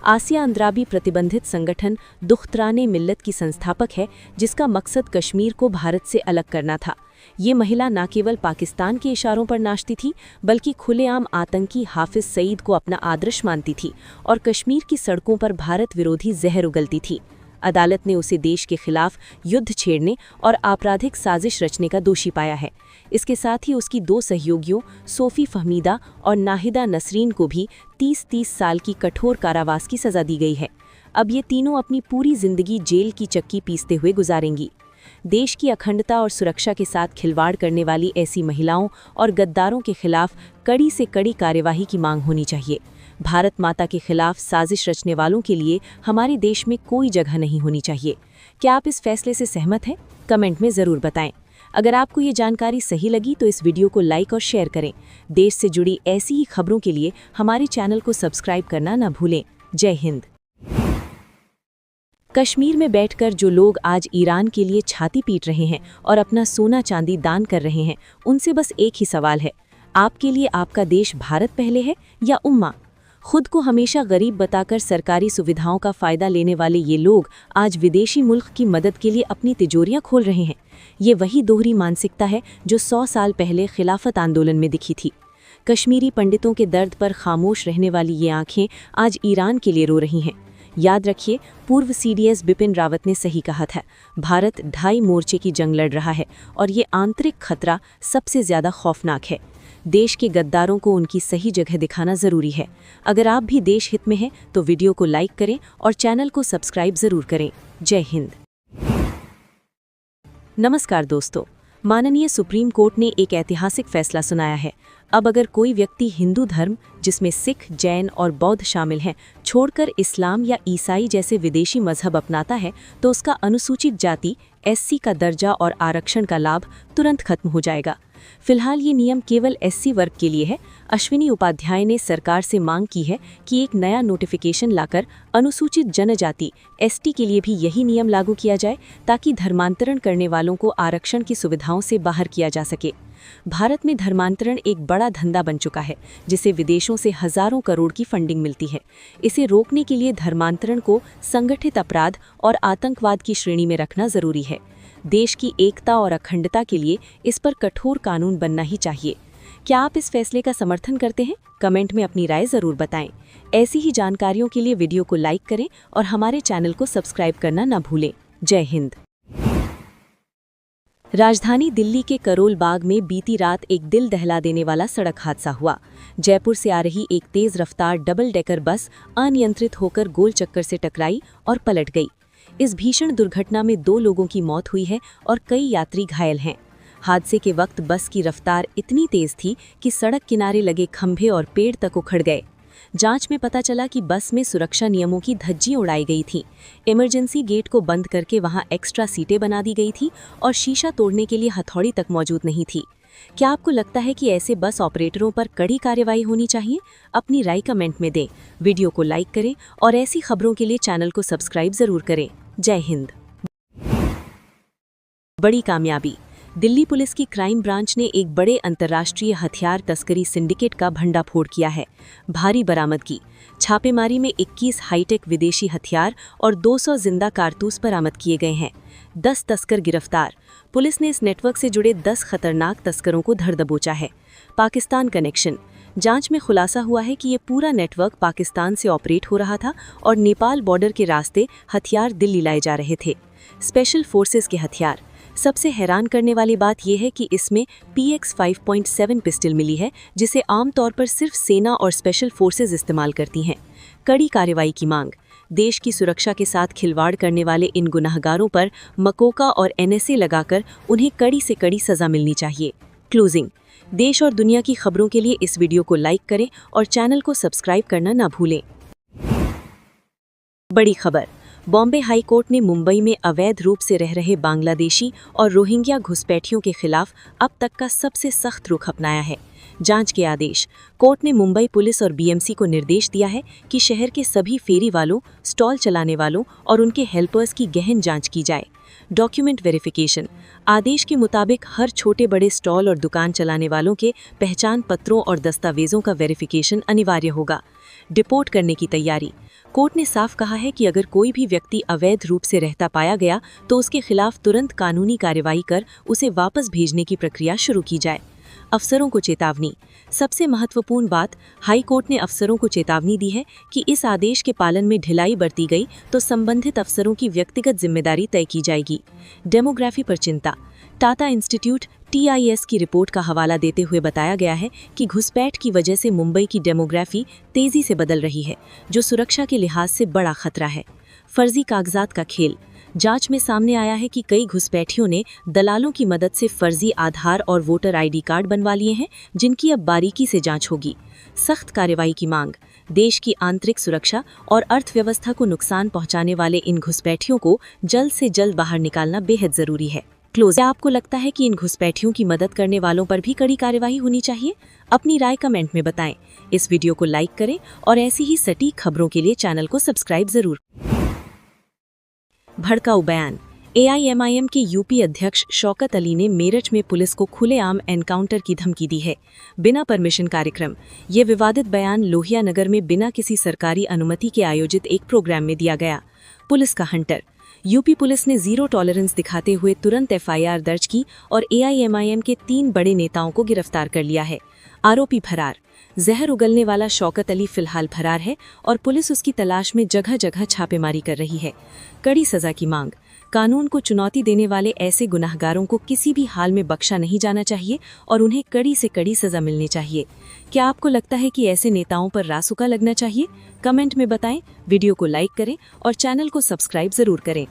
आसिया अंद्राबी प्रतिबंधित संगठन दुख्तराने मिल्लत की संस्थापक है, जिसका मकसद कश्मीर को भारत से अलग करना था। ये महिला न केवल पाकिस्तान के इशारों पर नाचती थी, बल्कि खुलेआम आतंकी हाफिज सईद को अपना आदर्श मानती थी और कश्मीर की सड़कों पर भारत विरोधी जहर उगलती थी। अदालत ने उसे देश के खिलाफ युद्ध छेड़ने और आपराधिक साजिश रचने का दोषी पाया है। इसके साथ ही उसकी 2 सहयोगियों सोफी फहमीदा और नाहिदा नसरीन को भी 30-30 साल की कठोर कारावास की सज़ा दी गई है। अब ये तीनों अपनी पूरी जिंदगी जेल की चक्की पीसते हुए गुजारेंगी। देश की अखंडता और सुरक्षा के साथ खिलवाड़ करने वाली ऐसी महिलाओं और गद्दारों के खिलाफ कड़ी से कड़ी कार्यवाही की मांग होनी चाहिए। भारत माता के खिलाफ साजिश रचने वालों के लिए हमारे देश में कोई जगह नहीं होनी चाहिए। क्या आप इस फैसले से सहमत हैं? कमेंट में ज़रूर बताएं। अगर आपको ये जानकारी सही लगी तो इस वीडियो को लाइक और शेयर करें। देश से जुड़ी ऐसी ही खबरों के लिए हमारे चैनल को सब्सक्राइब करना न भूलें। जय हिंद। कश्मीर में बैठकर जो लोग आज ईरान के लिए छाती पीट रहे हैं और अपना सोना चांदी दान कर रहे हैं, उनसे बस एक ही सवाल है, आपके लिए आपका देश भारत पहले है या उम्मा? खुद को हमेशा गरीब बताकर सरकारी सुविधाओं का फ़ायदा लेने वाले ये लोग आज विदेशी मुल्क की मदद के लिए अपनी तिजोरियां खोल रहे हैं। ये वही दोहरी मानसिकता है जो 100 साल पहले खिलाफत आंदोलन में दिखी थी। कश्मीरी पंडितों के दर्द पर खामोश रहने वाली ये आंखें आज ईरान के लिए रो रही हैं। याद रखिए, पूर्व CDS बिपिन रावत ने सही कहा था, भारत 2.5 मोर्चे की जंग लड़ रहा है और ये आंतरिक खतरा सबसे ज़्यादा खौफनाक है। देश के गद्दारों को उनकी सही जगह दिखाना ज़रूरी है। अगर आप भी देश हित में हैं तो वीडियो को लाइक करें और चैनल को सब्सक्राइब ज़रूर करें। जय हिंद। नमस्कार दोस्तों, माननीय सुप्रीम कोर्ट ने एक ऐतिहासिक फैसला सुनाया है। अब अगर कोई व्यक्ति हिंदू धर्म, जिसमें सिख, जैन और बौद्ध शामिल हैं, छोड़कर इस्लाम या ईसाई जैसे विदेशी मजहब अपनाता है तो उसका अनुसूचित जाति SC का दर्जा और आरक्षण का लाभ तुरंत खत्म हो जाएगा। फिलहाल ये नियम केवल SC वर्ग के लिए है। अश्विनी उपाध्याय ने सरकार से मांग की है कि एक नया नोटिफिकेशन लाकर अनुसूचित जनजाति ST के लिए भी यही नियम लागू किया जाए, ताकि धर्मांतरण करने वालों को आरक्षण की सुविधाओं से बाहर किया जा सके। भारत में धर्मांतरण एक बड़ा धंधा बन चुका है, जिसे विदेशों से हजारों करोड़ की फंडिंग मिलती है। इसे रोकने के लिए धर्मांतरण को संगठित अपराध और आतंकवाद की श्रेणी में रखना जरूरी है। देश की एकता और अखंडता के लिए इस पर कठोर कानून बनना ही चाहिए। क्या आप इस फैसले का समर्थन करते हैं? कमेंट में अपनी राय जरूर बताएं। ऐसी ही जानकारियों के लिए वीडियो को लाइक करें और हमारे चैनल को सब्सक्राइब करना न भूलें। जय हिंद। राजधानी दिल्ली के करोल बाग में बीती रात एक दिल दहला देने वाला सड़क हादसा हुआ। जयपुर से आ रही एक तेज रफ्तार डबल डेकर बस अनियंत्रित होकर गोल चक्कर से टकराई और पलट गई। इस भीषण दुर्घटना में 2 लोगों की मौत हुई है और कई यात्री घायल हैं। हादसे के वक्त बस की रफ्तार इतनी तेज थी कि सड़क किनारे लगे खंभे और पेड़ तक उखड़ गए। जांच में पता चला कि बस में सुरक्षा नियमों की धज्जी उड़ाई गई थी। इमरजेंसी गेट को बंद करके वहां एक्स्ट्रा सीटें बना दी गई थी और शीशा तोड़ने के लिए हथौड़ी तक मौजूद नहीं थी। क्या आपको लगता है कि ऐसे बस ऑपरेटरों पर कड़ी कार्रवाई होनी चाहिए? अपनी राय कमेंट में दें। वीडियो को लाइक करें और ऐसी खबरों के लिए चैनल को सब्सक्राइब जरूर करें। जय हिंद। बड़ी कामयाबी। दिल्ली पुलिस की क्राइम ब्रांच ने एक बड़े अंतर्राष्ट्रीय हथियार तस्करी सिंडिकेट का भंडाफोड़ किया है। भारी बरामदगी। छापेमारी में 21 हाईटेक विदेशी हथियार और 200 जिंदा कारतूस बरामद किए गए हैं। 10 तस्कर गिरफ्तार। पुलिस ने इस नेटवर्क से जुड़े 10 खतरनाक तस्करों को धर दबोचा है। पाकिस्तान कनेक्शन। जांच में खुलासा हुआ है कि ये पूरा नेटवर्क पाकिस्तान से ऑपरेट हो रहा था और नेपाल बॉर्डर के रास्ते हथियार दिल्ली लाए जा रहे थे। स्पेशल फोर्सेस के हथियार। सबसे हैरान करने वाली बात यह है कि इसमें PX 5.7 पिस्टल मिली है, जिसे आमतौर पर सिर्फ सेना और स्पेशल फोर्सेस इस्तेमाल करती हैं। कड़ी कार्रवाई की मांग। देश की सुरक्षा के साथ खिलवाड़ करने वाले इन गुनाहगारों पर मकोका और NSA लगाकर उन्हें कड़ी से कड़ी सजा मिलनी चाहिए। क्लोजिंग। देश और दुनिया की खबरों के लिए इस वीडियो को लाइक करें और चैनल को सब्सक्राइब करना ना भूलें। बड़ी खबर। बॉम्बे हाई कोर्ट ने मुंबई में अवैध रूप से रह रहे बांग्लादेशी और रोहिंग्या घुसपैठियों के खिलाफ अब तक का सबसे सख्त रुख अपनाया है। जांच के आदेश। कोर्ट ने मुंबई पुलिस और बीएमसी को निर्देश दिया है कि शहर के सभी फेरी वालों, स्टॉल चलाने वालों और उनके हेल्पर्स की गहन जांच की जाए। Document verification. आदेश के मुताबिक हर छोटे बड़े स्टॉल और दुकान चलाने वालों के पहचान पत्रों और दस्तावेजों का वेरिफिकेशन अनिवार्य होगा। डिपोर्ट करने की तैयारी। कोर्ट ने साफ कहा है कि अगर कोई भी व्यक्ति अवैध रूप से रहता पाया गया तो उसके खिलाफ तुरंत कानूनी कार्रवाई कर उसे वापस भेजने की प्रक्रिया शुरू की जाए। अफसरों को चेतावनी। सबसे महत्वपूर्ण बात, हाई कोर्ट ने अफसरों को चेतावनी दी है कि इस आदेश के पालन में ढिलाई बरती गई तो संबंधित अफसरों की व्यक्तिगत जिम्मेदारी तय की जाएगी। डेमोग्राफी पर चिंता। टाटा इंस्टीट्यूट TIS की रिपोर्ट का हवाला देते हुए बताया गया है कि घुसपैठ की वजह से मुंबई की डेमोग्राफी तेजी से बदल रही है, जो सुरक्षा के लिहाज से बड़ा खतरा है। फर्जी कागजात का खेल। जांच में सामने आया है कि कई घुसपैठियों ने दलालों की मदद से फर्जी आधार और वोटर ID कार्ड बनवा लिए हैं, जिनकी अब बारीकी से जांच होगी। सख्त कार्रवाई की मांग। देश की आंतरिक सुरक्षा और अर्थव्यवस्था को नुकसान पहुंचाने वाले इन घुसपैठियों को जल्द से जल्द बाहर निकालना बेहद जरूरी है। क्या आपको लगता है कि इन घुसपैठियों की मदद करने वालों पर भी कड़ी कार्रवाई होनी चाहिए? अपनी राय कमेंट में बताएं। इस वीडियो को लाइक करें और ऐसी ही सटीक खबरों के लिए चैनल को सब्सक्राइब जरूर। भड़काऊ बयान। AIMIM के यूपी अध्यक्ष शौकत अली ने मेरठ में पुलिस को खुलेआम एनकाउंटर की धमकी दी है, बिना परमिशन कार्यक्रम। ये विवादित बयान लोहिया नगर में बिना किसी सरकारी अनुमति के आयोजित एक प्रोग्राम में दिया गया। पुलिस का हंटर। यूपी पुलिस ने जीरो टॉलरेंस दिखाते हुए तुरंत FIR दर्ज की और AIMIM के 3 बड़े नेताओं को गिरफ्तार कर लिया है। आरोपी फरार। जहर उगलने वाला शौकत अली फिलहाल फरार है और पुलिस उसकी तलाश में जगह जगह छापेमारी कर रही है। कड़ी सजा की मांग। कानून को चुनौती देने वाले ऐसे गुनाहगारों को किसी भी हाल में बख्शा नहीं जाना चाहिए और उन्हें कड़ी से कड़ी सजा मिलनी चाहिए। क्या आपको लगता है कि ऐसे नेताओं पर रासुका लगना चाहिए? कमेंट में बताएं। वीडियो को लाइक करें और चैनल को सब्सक्राइब जरूर करें।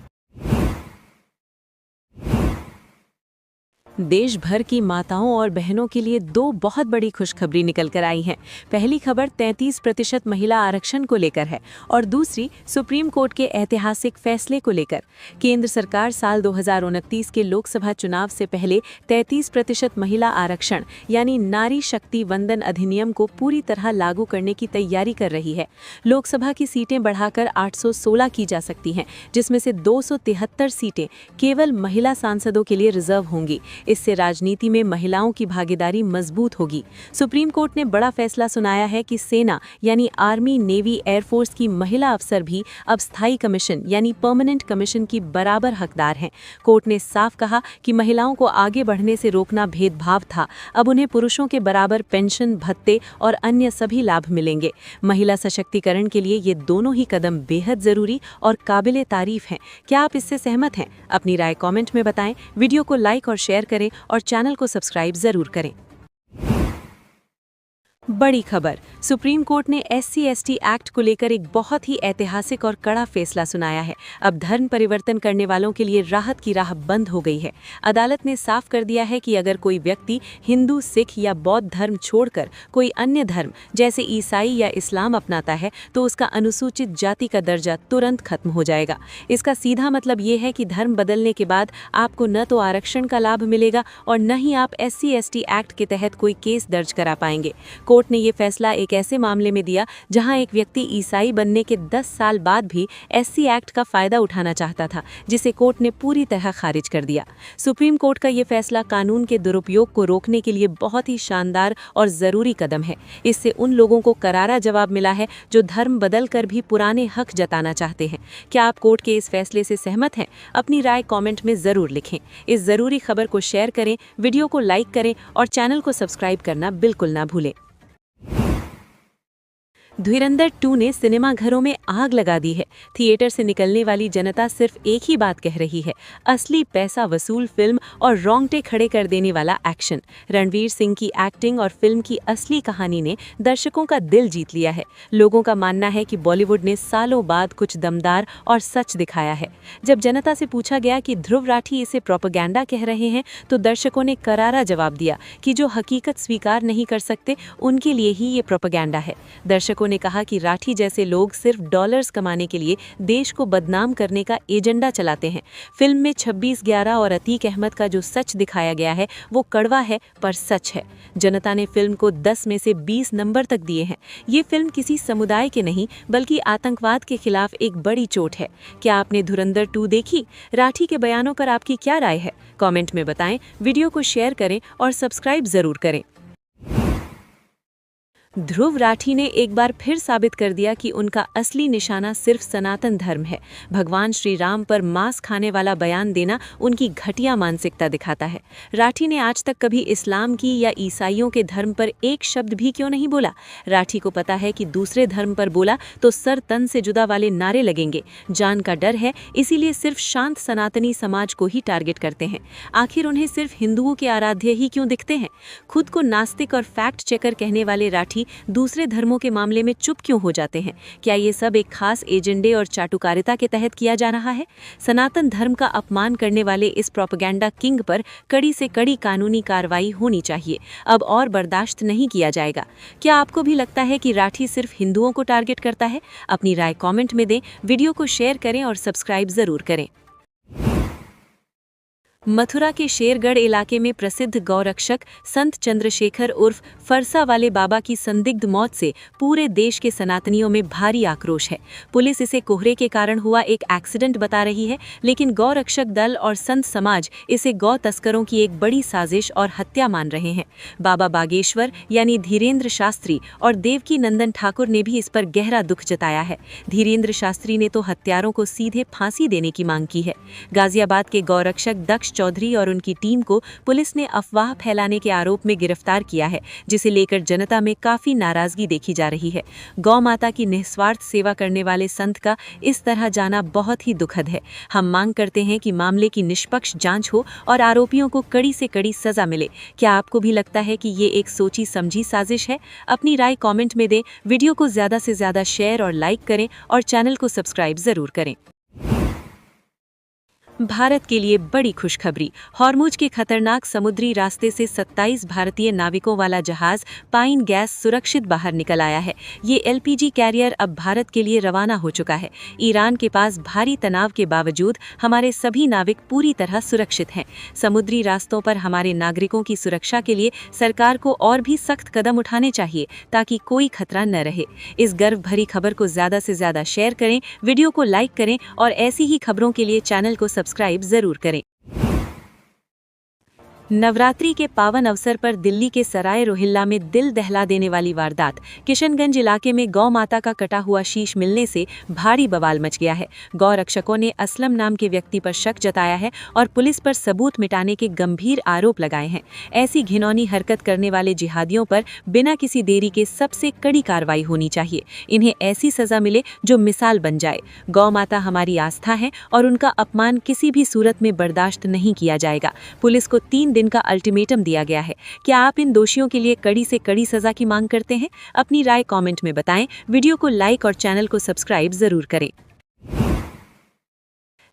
देश भर की माताओं और बहनों के लिए 2 बहुत बड़ी खुशखबरी निकल कर आई हैं। पहली खबर 33% महिला आरक्षण को लेकर है और दूसरी सुप्रीम कोर्ट के ऐतिहासिक फैसले को लेकर। केंद्र सरकार साल 2029 के लोकसभा चुनाव से पहले 33% महिला आरक्षण यानी नारी शक्ति वंदन अधिनियम को पूरी तरह लागू करने की तैयारी कर रही है। लोकसभा की सीटें बढ़ाकर 816 की जा सकती हैं, जिसमें से 273 सीटें केवल महिला सांसदों के लिए रिजर्व होंगी। इससे राजनीति में महिलाओं की भागीदारी मजबूत होगी। सुप्रीम कोर्ट ने बड़ा फैसला सुनाया है कि सेना यानी आर्मी, नेवी, एयरफोर्स की महिला अफसर भी अब स्थायी कमीशन यानी परमानेंट कमीशन की बराबर हकदार हैं। कोर्ट ने साफ कहा कि महिलाओं को आगे बढ़ने से रोकना भेदभाव था, अब उन्हें पुरुषों के बराबर पेंशन, भत्ते और अन्य सभी लाभ मिलेंगे। महिला सशक्तिकरण के लिए ये दोनों ही कदम बेहद जरूरी और काबिले तारीफ हैं। क्या आप इससे सहमत हैं? अपनी राय कमेंट में बताएं। वीडियो को लाइक और शेयर करें और चैनल को सब्सक्राइब जरूर करें। बड़ी खबर। सुप्रीम कोर्ट ने SC/ST एक्ट को लेकर एक बहुत ही ऐतिहासिक और कड़ा फैसला सुनाया है। अब धर्म परिवर्तन करने वालों के लिए राहत की राह बंद हो गई है। अदालत ने साफ कर दिया है कि अगर कोई व्यक्ति हिंदू, सिख या बौद्ध धर्म छोड़कर कोई अन्य धर्म जैसे ईसाई या इस्लाम अपनाता है तो उसका अनुसूचित जाति का दर्जा तुरंत खत्म हो जाएगा। इसका सीधा मतलब ये है कि धर्म बदलने के बाद आपको न तो आरक्षण का लाभ मिलेगा और न ही आप SC/ST एक्ट के तहत कोई केस दर्ज करा पाएंगे। कोर्ट ने ये फैसला एक ऐसे मामले में दिया जहां एक व्यक्ति ईसाई बनने के 10 साल बाद भी SC एक्ट का फायदा उठाना चाहता था, जिसे कोर्ट ने पूरी तरह खारिज कर दिया। सुप्रीम कोर्ट का ये फैसला कानून के दुरुपयोग को रोकने के लिए बहुत ही शानदार और जरूरी कदम है। इससे उन लोगों को करारा जवाब मिला है जो धर्म बदल कर भी पुराने हक जताना चाहते हैं। क्या आप कोर्ट के इस फैसले से सहमत हैं? अपनी राय कमेंट में जरूर लिखें। इस जरूरी खबर को शेयर करें, वीडियो को लाइक करें और चैनल को सब्सक्राइब करना बिल्कुल ना भूलें। धुरंधर 2 ने सिनेमाघरों में आग लगा दी है। थिएटर से निकलने वाली जनता सिर्फ एक ही बात कह रही है, असली पैसा वसूल फिल्म और रोंगटे खड़े कर देने वाला एक्शन। रणवीर सिंह की एक्टिंग और फिल्म की असली कहानी ने दर्शकों का दिल जीत लिया है। लोगों का मानना है कि बॉलीवुड ने सालों बाद कुछ दमदार और सच दिखाया है। जब जनता से पूछा गया कि ध्रुव राठी इसे प्रोपेगेंडा कह रहे हैं, तो दर्शकों ने करारा जवाब दिया कि जो हकीकत स्वीकार नहीं कर सकते उनके लिए ही ये प्रोपेगेंडा है। दर्शकों ने कहा कि राठी जैसे लोग सिर्फ डॉलर्स कमाने के लिए देश को बदनाम करने का एजेंडा चलाते हैं। फिल्म में 26/11 और अतीक अहमद का जो सच दिखाया गया है वो कड़वा है पर सच है। जनता ने फिल्म को 10 में से 20 नंबर तक दिए हैं। ये फिल्म किसी समुदाय के नहीं बल्कि आतंकवाद के खिलाफ एक बड़ी चोट है। क्या आपने धुरंधर 2 देखी? राठी के बयानों पर आपकी क्या राय है? कमेंट में बताएं, वीडियो को शेयर करें और सब्सक्राइब जरूर करें। ध्रुव राठी ने एक बार फिर साबित कर दिया कि उनका असली निशाना सिर्फ सनातन धर्म है। भगवान श्री राम पर मांस खाने वाला बयान देना उनकी घटिया मानसिकता दिखाता है। राठी ने आज तक कभी इस्लाम की या ईसाइयों के धर्म पर एक शब्द भी क्यों नहीं बोला? राठी को पता है कि दूसरे धर्म पर बोला तो सर तन से जुदा वाले नारे लगेंगे। जान का डर है, इसीलिए सिर्फ शांत सनातनी समाज को ही टारगेट करते हैं। आखिर उन्हें सिर्फ हिंदुओं के आराध्य ही क्यों दिखते हैं? खुद को नास्तिक और फैक्ट चेकर कहने वाले राठी दूसरे धर्मों के मामले में चुप क्यों हो जाते हैं? क्या ये सब एक खास एजेंडे और चाटुकारिता के तहत किया जा रहा है? सनातन धर्म का अपमान करने वाले इस प्रोपेगेंडा किंग पर कड़ी से कड़ी कानूनी कार्रवाई होनी चाहिए। अब और बर्दाश्त नहीं किया जाएगा। क्या आपको भी लगता है कि राठी सिर्फ हिंदुओं को टारगेट करता है? अपनी राय कमेंट में दें, वीडियो को शेयर करें और सब्सक्राइब जरूर करें। मथुरा के शेरगढ़ इलाके में प्रसिद्ध गौरक्षक संत चंद्रशेखर उर्फ फरसा वाले बाबा की संदिग्ध मौत से पूरे देश के सनातनियों में भारी आक्रोश है। पुलिस इसे कोहरे के कारण हुआ एक एक्सीडेंट बता रही है, लेकिन गौरक्षक दल और संत समाज इसे गौ तस्करों की एक बड़ी साजिश और हत्या मान रहे हैं। बाबा बागेश्वर यानी धीरेन्द्र शास्त्री और देवकी नंदन ठाकुर ने भी इस पर गहरा दुख जताया है। धीरेन्द्र शास्त्री ने तो हत्यारों को सीधे फांसी देने की मांग की है। गाजियाबाद के गौरक्षक दक्ष चौधरी और उनकी टीम को पुलिस ने अफवाह फैलाने के आरोप में गिरफ्तार किया है, जिसे लेकर जनता में काफी नाराजगी देखी जा रही है। गौ माता की निस्वार्थ सेवा करने वाले संत का इस तरह जाना बहुत ही दुखद है। हम मांग करते हैं कि मामले की निष्पक्ष जांच हो और आरोपियों को कड़ी से कड़ी सजा मिले। क्या आपको भी लगता है कि ये एक सोची समझी साजिश है? अपनी राय कमेंट में दें, वीडियो को ज्यादा से ज्यादा शेयर और लाइक करें और चैनल को सब्सक्राइब जरूर करें। भारत के लिए बड़ी खुशखबरी। हॉर्मुज के खतरनाक समुद्री रास्ते से 27 भारतीय नाविकों वाला जहाज पाइन गैस सुरक्षित बाहर निकल आया है। ये एलपीजी कैरियर अब भारत के लिए रवाना हो चुका है। ईरान के पास भारी तनाव के बावजूद हमारे सभी नाविक पूरी तरह सुरक्षित हैं। समुद्री रास्तों पर हमारे नागरिकों की सुरक्षा के लिए सरकार को और भी सख्त कदम उठाने चाहिए ताकि कोई खतरा न रहे। इस गर्व भरी खबर को ज्यादा से ज्यादा शेयर करें, वीडियो को लाइक करें और ऐसी ही खबरों के लिए चैनल को सब्सक्राइब जरूर करें। नवरात्रि के पावन अवसर पर दिल्ली के सराय रोहिल्ला में दिल दहला देने वाली वारदात। किशनगंज इलाके में गौ माता का कटा हुआ शीश मिलने से भारी बवाल मच गया है। गौ रक्षकों ने असलम नाम के व्यक्ति पर शक जताया है और पुलिस पर सबूत मिटाने के गंभीर आरोप लगाए हैं। ऐसी घिनौनी हरकत करने वाले जिहादियों पर बिना किसी देरी के सबसे कड़ी कार्रवाई होनी चाहिए। इन्हें ऐसी सजा मिले जो मिसाल बन जाए। गौ माता हमारी आस्था है और उनका अपमान किसी भी सूरत में बर्दाश्त नहीं किया जाएगा। पुलिस को 3 दिन का अल्टीमेटम दिया गया है। क्या आप इन दोषियों के लिए कड़ी से कड़ी सजा की मांग करते हैं? अपनी राय कमेंट में बताएं, वीडियो को लाइक और चैनल को सब्सक्राइब जरूर करें।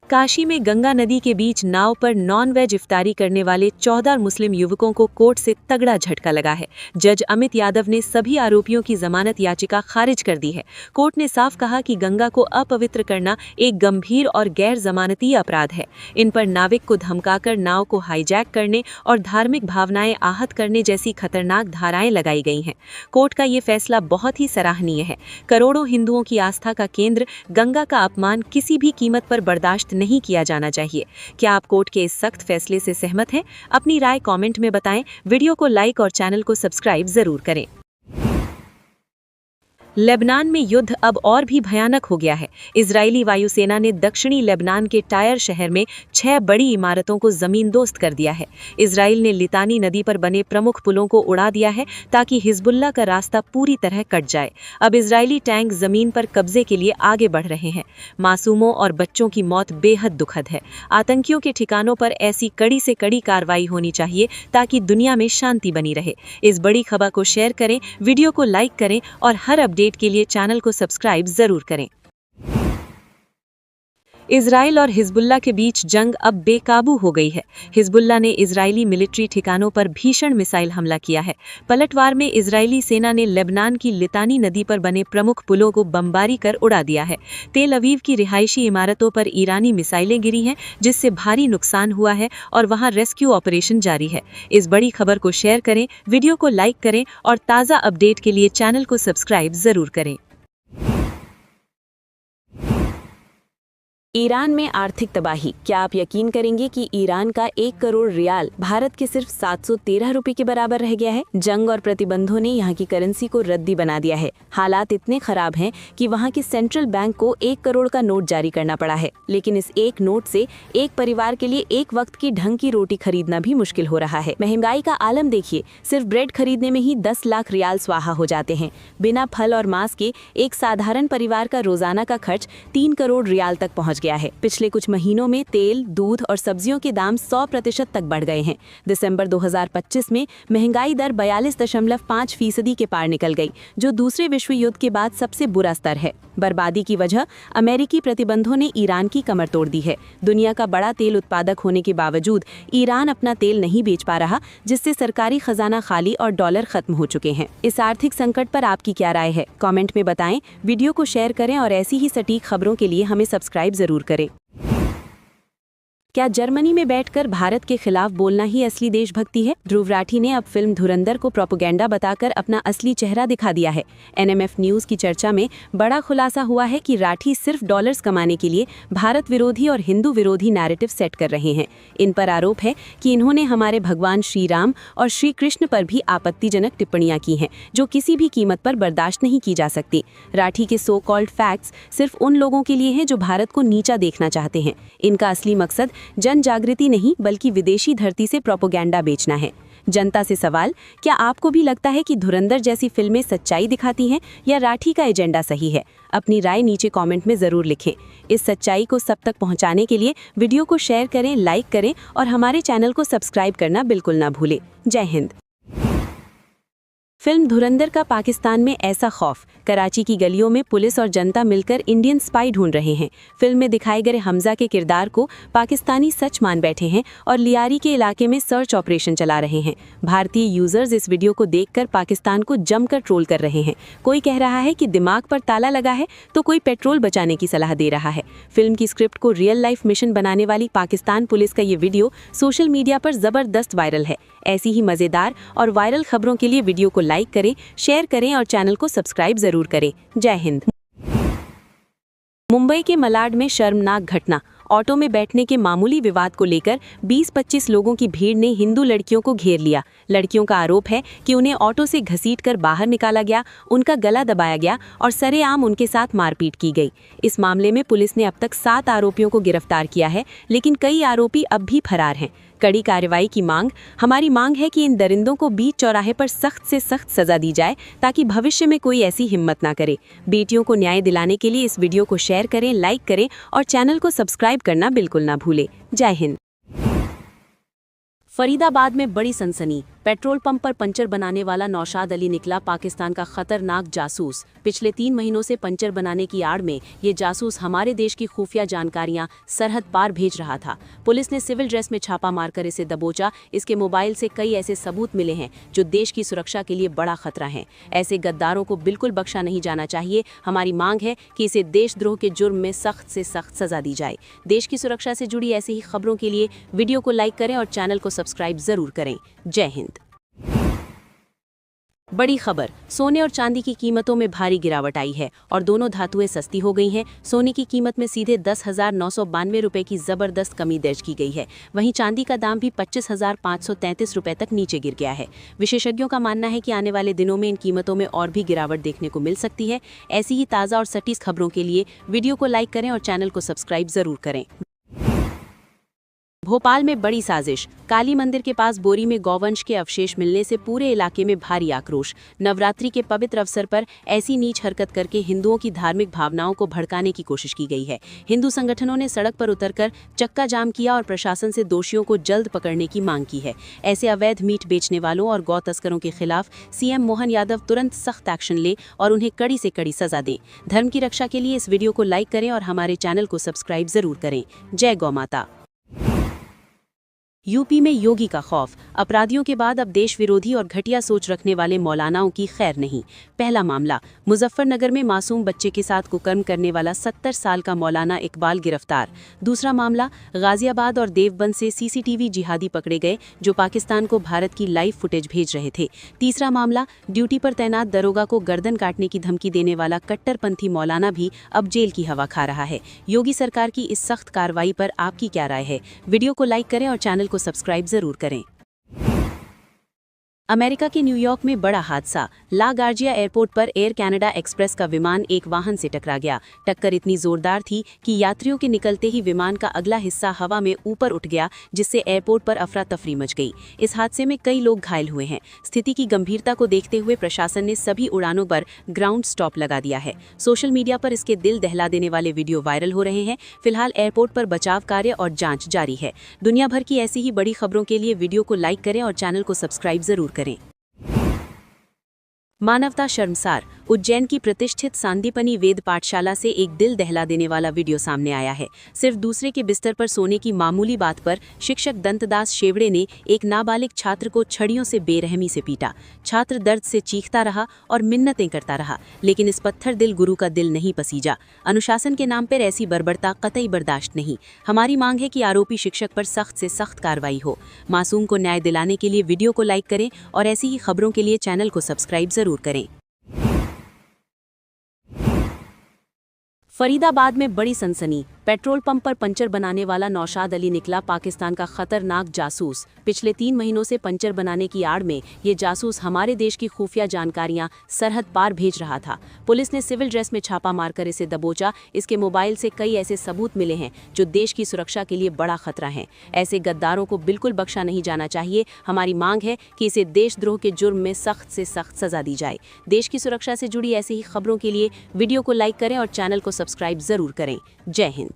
काशी में गंगा नदी के बीच नाव पर नॉन-वेज इफ्तारी करने वाले 14 मुस्लिम युवकों को कोर्ट से तगड़ा झटका लगा है। जज अमित यादव ने सभी आरोपियों की जमानत याचिका खारिज कर दी है। कोर्ट ने साफ कहा कि गंगा को अपवित्र करना एक गंभीर और गैर जमानती अपराध है। इन पर नाविक को धमकाकर नाव को हाईजैक करने और धार्मिक भावनाएं आहत करने जैसी खतरनाक धाराएं लगाई गई हैं। कोर्ट का ये फैसला बहुत ही सराहनीय है। करोड़ों हिंदुओं की आस्था का केंद्र गंगा का अपमान किसी भी कीमत पर बर्दाश्त नहीं किया जाना चाहिए। क्या आप कोर्ट के इस सख्त फैसले से सहमत हैं? अपनी राय कमेंट में बताएं, वीडियो को लाइक और चैनल को सब्सक्राइब जरूर करें। लेबनान में युद्ध अब और भी भयानक हो गया है। इजरायली वायुसेना ने दक्षिणी लेबनान के टायर शहर में 6 बड़ी इमारतों को जमींदोस्त कर दिया है। इजरायल ने लितानी नदी पर बने प्रमुख पुलों को उड़ा दिया है ताकि हिजबुल्लाह का रास्ता पूरी तरह कट जाए। अब इजरायली टैंक जमीन पर कब्जे के लिए आगे बढ़ रहे हैं। मासूमों और बच्चों की मौत बेहद दुखद है। आतंकियों के ठिकानों पर ऐसी कड़ी से कड़ी कार्रवाई होनी चाहिए ताकि दुनिया में शांति बनी रहे। इस बड़ी खबर को शेयर करें, वीडियो को लाइक करें और हर अपडेट के लिए चैनल को सब्सक्राइब जरूर करें। इजरायल और हिजबुल्लाह के बीच जंग अब बेकाबू हो गई है। हिजबुल्लाह ने इजरायली मिलिट्री ठिकानों पर भीषण मिसाइल हमला किया है। पलटवार में इजरायली सेना ने लेबनान की लितानी नदी पर बने प्रमुख पुलों को बमबारी कर उड़ा दिया है। तेल अवीव की रिहायशी इमारतों पर ईरानी मिसाइलें गिरी हैं, जिससे भारी नुकसान हुआ है और वहां रेस्क्यू ऑपरेशन जारी है। इस बड़ी खबर को शेयर करें, वीडियो को लाइक करें और ताज़ा अपडेट के लिए चैनल को सब्सक्राइब जरूर करें। ईरान में आर्थिक तबाही। क्या आप यकीन करेंगे कि ईरान का 1 करोड़ रियाल भारत के सिर्फ 713 रुपए के बराबर रह गया है। जंग और प्रतिबंधों ने यहाँ की करेंसी को रद्दी बना दिया है। हालात इतने खराब हैं कि वहाँ के सेंट्रल बैंक को 1 करोड़ का नोट जारी करना पड़ा है। लेकिन इस एक नोट से एक परिवार के लिए एक वक्त की ढंग की रोटी खरीदना भी मुश्किल हो रहा है। महंगाई का आलम देखिए, सिर्फ ब्रेड खरीदने में ही 10 लाख रियाल स्वाहा हो जाते हैं। बिना फल और मांस के एक साधारण परिवार का रोजाना का खर्च 3 करोड़ रियाल तक पहुँच गया है। पिछले कुछ महीनों में तेल, दूध और सब्जियों के दाम 100% तक बढ़ गए हैं। दिसंबर 2025 में महंगाई दर 42.5% के पार निकल गई, जो दूसरे विश्व युद्ध के बाद सबसे बुरा स्तर है। बर्बादी की वजह अमेरिकी प्रतिबंधों ने ईरान की कमर तोड़ दी है। दुनिया का बड़ा तेल उत्पादक होने के बावजूद ईरान अपना तेल नहीं बेच पा रहा, जिससे सरकारी खजाना खाली और डॉलर खत्म हो चुके हैं। इस आर्थिक संकट पर आपकी क्या राय है? कमेंट में बताएं, वीडियो को शेयर करें और ऐसी ही सटीक खबरों के लिए हमें सब्सक्राइब जरूर करें। क्या जर्मनी में बैठकर भारत के खिलाफ बोलना ही असली देशभक्ति है? ध्रुव राठी ने अब फिल्म धुरंधर को प्रोपेगेंडा बताकर अपना असली चेहरा दिखा दिया है। एनएमएफ न्यूज की चर्चा में बड़ा खुलासा हुआ है कि राठी सिर्फ डॉलर्स कमाने के लिए भारत विरोधी और हिंदू विरोधी नैरेटिव सेट कर रहे हैं। इन पर आरोप है कि इन्होंने हमारे भगवान श्री राम और श्री कृष्ण पर भी आपत्तिजनक टिप्पणियां की हैं, जो किसी भी कीमत पर बर्दाश्त नहीं की जा सकती। राठी के सो कॉल्ड फैक्ट्स सिर्फ उन लोगों के लिए हैं जो भारत को नीचा देखना चाहते हैं। इनका असली मकसद जन जागृति नहीं, बल्कि विदेशी धरती से प्रोपेगेंडा बेचना है। जनता से सवाल, क्या आपको भी लगता है कि धुरंधर जैसी फिल्में सच्चाई दिखाती हैं या राठी का एजेंडा सही है? अपनी राय नीचे कमेंट में जरूर लिखें। इस सच्चाई को सब तक पहुंचाने के लिए वीडियो को शेयर करें, लाइक करें और हमारे चैनल को सब्सक्राइब करना बिल्कुल ना भूलें। जय हिंद। फिल्म धुरंधर का पाकिस्तान में ऐसा खौफ। कराची की गलियों में पुलिस और जनता मिलकर इंडियन स्पाई ढूंढ रहे हैं। फिल्म में दिखाए गए हमजा के किरदार को पाकिस्तानी सच मान बैठे हैं और लियारी के इलाके में सर्च ऑपरेशन चला रहे हैं। भारतीय यूजर्स इस वीडियो को देखकर पाकिस्तान को जमकर ट्रोल कर रहे हैं। कोई कह रहा है कि दिमाग पर ताला लगा है, तो कोई पेट्रोल बचाने की सलाह दे रहा है। फिल्म की स्क्रिप्ट को रियल लाइफ मिशन बनाने वाली पाकिस्तान पुलिस का ये वीडियो सोशल मीडिया पर जबरदस्त वायरल है। ऐसी ही मजेदार और वायरल खबरों के लिए वीडियो को लाइक करें, शेयर करें और चैनल को सब्सक्राइब जरूर करें। जय हिंद। मुंबई के मलाड में शर्मनाक घटना। ऑटो में बैठने के मामूली विवाद को लेकर 20-25 लोगों की भीड़ ने हिंदू लड़कियों को घेर लिया। लड़कियों का आरोप है कि उन्हें ऑटो से घसीटकर बाहर निकाला गया, उनका गला दबाया गया और सरेआम उनके साथ मारपीट की गई। इस मामले में पुलिस ने अब तक 7 आरोपियों को गिरफ्तार किया है, लेकिन कई आरोपी अब भी फरार हैं। कड़ी कार्रवाई की मांग। हमारी मांग है कि इन दरिंदों को बीच चौराहे पर सख्त से सख्त सजा दी जाए, ताकि भविष्य में कोई ऐसी हिम्मत ना करे। बेटियों को न्याय दिलाने के लिए इस वीडियो को शेयर करें, लाइक करें और चैनल को सब्सक्राइब करना बिल्कुल ना भूलें। जय हिंद। फरीदाबाद में बड़ी सनसनी। पेट्रोल पंप पर पंचर बनाने वाला नौशाद अली निकला पाकिस्तान का खतरनाक जासूस। पिछले 3 महीनों से पंचर बनाने की आड़ में ये जासूस हमारे देश की खुफिया जानकारियां सरहद पार भेज रहा था। पुलिस ने सिविल ड्रेस में छापा मारकर इसे दबोचा। इसके मोबाइल से कई ऐसे सबूत मिले हैं जो देश की सुरक्षा के लिए बड़ा खतरा हैं। ऐसे गद्दारों को बिल्कुल बख्शा नहीं जाना चाहिए। हमारी मांग है कि इसे देशद्रोह के जुर्म में सख्त से सख्त सजा दी जाए। देश की सुरक्षा से जुड़ी ऐसी ही खबरों के लिए वीडियो को लाइक करें और चैनल को सब्सक्राइब जरूर करें। जय हिंद। बड़ी खबर, सोने और चांदी की कीमतों में भारी गिरावट आई है और दोनों धातुएं सस्ती हो गई हैं। सोने की कीमत में सीधे 10,992 रुपए की जबरदस्त कमी दर्ज की गई है। वहीं चांदी का दाम भी 25,533 रुपए तक नीचे गिर गया है। विशेषज्ञों का मानना है कि आने वाले दिनों में इन कीमतों में और भी गिरावट देखने को मिल सकती है। ऐसी ही ताज़ा और सटीक खबरों के लिए वीडियो को लाइक करें और चैनल को सब्सक्राइब जरूर करें। भोपाल में बड़ी साजिश, काली मंदिर के पास बोरी में गौवंश के अवशेष मिलने से पूरे इलाके में भारी आक्रोश। नवरात्रि के पवित्र अवसर पर ऐसी नीच हरकत करके हिंदुओं की धार्मिक भावनाओं को भड़काने की कोशिश की गई है। हिंदू संगठनों ने सड़क पर उतरकर चक्का जाम किया और प्रशासन से दोषियों को जल्द पकड़ने की मांग की है। ऐसे अवैध मीट बेचने वालों और गौ तस्करों के खिलाफ सीएम मोहन यादव तुरंत सख्त एक्शन ले और उन्हें कड़ी से कड़ी सजा दें। धर्म की रक्षा के लिए इस वीडियो को लाइक करें और हमारे चैनल को सब्सक्राइब जरूर करें। जय गौ माता। यूपी में योगी का खौफ, अपराधियों के बाद अब देश विरोधी और घटिया सोच रखने वाले मौलानाओं की खैर नहीं। पहला मामला, मुजफ्फरनगर में मासूम बच्चे के साथ कुकर्म करने वाला 70 साल का मौलाना इकबाल गिरफ्तार। दूसरा मामला, गाजियाबाद और देवबंद से सीसीटीवी जिहादी पकड़े गए जो पाकिस्तान को भारत की लाइव फुटेज भेज रहे थे। तीसरा मामला, ड्यूटी पर तैनात दरोगा को गर्दन काटने की धमकी देने वाला कट्टरपंथी मौलाना भी अब जेल की हवा खा रहा है। योगी सरकार की इस सख्त कार्रवाई पर आपकी क्या राय है? वीडियो को लाइक करें और चैनल को सब्सक्राइब जरूर करें। अमेरिका के न्यूयॉर्क में बड़ा हादसा, ला गार्जिया एयरपोर्ट पर एयर कनाडा एक्सप्रेस का विमान एक वाहन से टकरा गया। टक्कर इतनी जोरदार थी कि यात्रियों के निकलते ही विमान का अगला हिस्सा हवा में ऊपर उठ गया, जिससे एयरपोर्ट पर अफरा तफरी मच गई। इस हादसे में कई लोग घायल हुए हैं। स्थिति की गंभीरता को देखते हुए प्रशासन ने सभी उड़ानों पर ग्राउंड स्टॉप लगा दिया है। सोशल मीडिया पर इसके दिल दहला देने वाले वीडियो वायरल हो रहे हैं। फिलहाल एयरपोर्ट पर बचाव कार्य और जांच जारी है। दुनिया भर की ऐसी ही बड़ी खबरों के लिए वीडियो को लाइक करें और चैनल को सब्सक्राइब जरूर करें। मानवता शर्मसार, उज्जैन की प्रतिष्ठित सांदीपनी वेद पाठशाला से एक दिल दहला देने वाला वीडियो सामने आया है। सिर्फ दूसरे के बिस्तर पर सोने की मामूली बात पर शिक्षक दंतदास शेवड़े ने एक नाबालिग छात्र को छड़ियों से बेरहमी से पीटा। छात्र दर्द से चीखता रहा और मिन्नतें करता रहा, लेकिन इस पत्थर दिल गुरु का दिल नहीं पसीजा। अनुशासन के नाम पर ऐसी बर्बरता कतई बर्दाश्त नहीं। हमारी मांग है कि आरोपी शिक्षक पर सख्त से सख्त कार्रवाई हो। मासूम को न्याय दिलाने के लिए वीडियो को लाइक करें और ऐसी ही खबरों के लिए चैनल को सब्सक्राइब जरूर करें। फरीदाबाद में बड़ी सनसनी, पेट्रोल पंप पर पंचर बनाने वाला नौशाद अली निकला पाकिस्तान का खतरनाक जासूस। पिछले 3 महीनों से पंचर बनाने की आड़ में ये जासूस हमारे देश की खुफिया जानकारियां सरहद पार भेज रहा था। पुलिस ने सिविल ड्रेस में छापा मारकर इसे दबोचा। इसके मोबाइल से कई ऐसे सबूत मिले हैं जो देश की सुरक्षा के लिए बड़ा खतरा हैं। ऐसे गद्दारों को बिल्कुल बख्शा नहीं जाना चाहिए। हमारी मांग है कि इसे देशद्रोह के जुर्म में सख्त से सख्त सजा दी जाए। देश की सुरक्षा से जुड़ी ऐसी ही खबरों के लिए वीडियो को लाइक करें और चैनल को सब्सक्राइब जरूर करें। जय हिंद।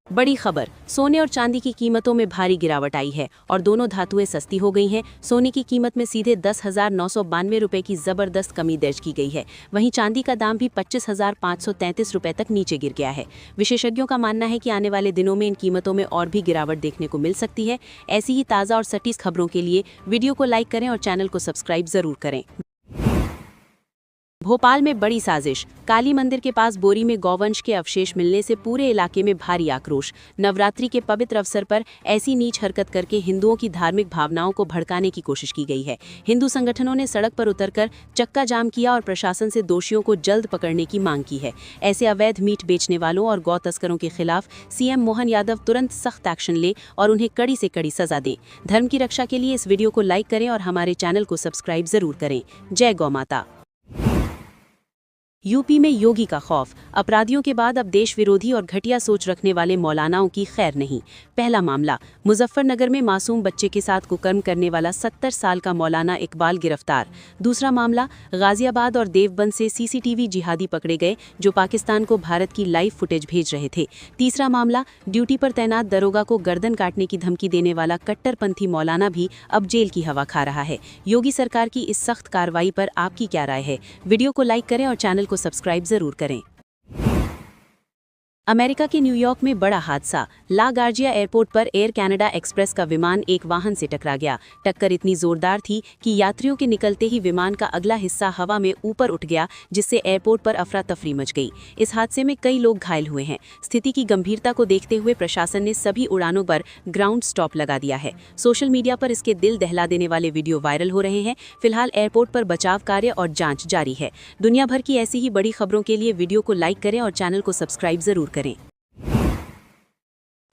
बड़ी खबर, सोने और चांदी की कीमतों में भारी गिरावट आई है और दोनों धातुएं सस्ती हो गई हैं। सोने की कीमत में सीधे 10,992 रुपए की जबरदस्त कमी दर्ज की गई है। वहीं चांदी का दाम भी 25,533 रुपए तक नीचे गिर गया है। विशेषज्ञों का मानना है कि आने वाले दिनों में इन कीमतों में और भी गिरावट देखने को मिल सकती है। ऐसी ही ताज़ा और सटीक खबरों के लिए वीडियो को लाइक करें और चैनल को सब्सक्राइब जरूर करें। भोपाल में बड़ी साजिश, काली मंदिर के पास बोरी में गौवंश के अवशेष मिलने से पूरे इलाके में भारी आक्रोश। नवरात्रि के पवित्र अवसर पर ऐसी नीच हरकत करके हिंदुओं की धार्मिक भावनाओं को भड़काने की कोशिश की गई है। हिंदू संगठनों ने सड़क पर उतरकर चक्का जाम किया और प्रशासन से दोषियों को जल्द पकड़ने की मांग की है। ऐसे अवैध मीट बेचने वालों और गौ तस्करों के खिलाफ सीएम मोहन यादव तुरंत सख्त एक्शन ले और उन्हें कड़ी से कड़ी सजा दें। धर्म की रक्षा के लिए इस वीडियो को लाइक करें और हमारे चैनल को सब्सक्राइब जरूर करें। जय गौ माता। यूपी में योगी का खौफ, अपराधियों के बाद अब देश विरोधी और घटिया सोच रखने वाले मौलानाओं की खैर नहीं। पहला मामला, मुजफ्फरनगर में मासूम बच्चे के साथ कुकर्म करने वाला 70 साल का मौलाना इकबाल गिरफ्तार। दूसरा मामला, गाजियाबाद और देवबंद से सीसीटीवी जिहादी पकड़े गए जो पाकिस्तान को भारत की लाइव फुटेज भेज रहे थे। तीसरा मामला, ड्यूटी पर तैनात दरोगा को गर्दन काटने की धमकी देने वाला कट्टरपंथी मौलाना भी अब जेल की हवा खा रहा है। योगी सरकार की इस सख्त कार्रवाई पर आपकी क्या राय है? वीडियो को लाइक करें और चैनल को सब्सक्राइब जरूर करें। अमेरिका के न्यूयॉर्क में बड़ा हादसा। ला गार्जिया एयरपोर्ट पर एयर कनाडा एक्सप्रेस का विमान एक वाहन से टकरा गया। टक्कर इतनी जोरदार थी कि यात्रियों के निकलते ही विमान का अगला हिस्सा हवा में ऊपर उठ गया, जिससे एयरपोर्ट पर अफरा तफरी मच गई। इस हादसे में कई लोग घायल हुए हैं। स्थिति की गंभीरता को देखते हुए प्रशासन ने सभी उड़ानों पर ग्राउंड स्टॉप लगा दिया है। सोशल मीडिया पर इसके दिल दहला देने वाले वीडियो वायरल हो रहे हैं। फिलहाल एयरपोर्ट पर बचाव कार्य और जांच जारी है। दुनिया भर की ऐसी ही बड़ी खबरों के लिए वीडियो को लाइक करें और चैनल को सब्सक्राइब जरूर करें।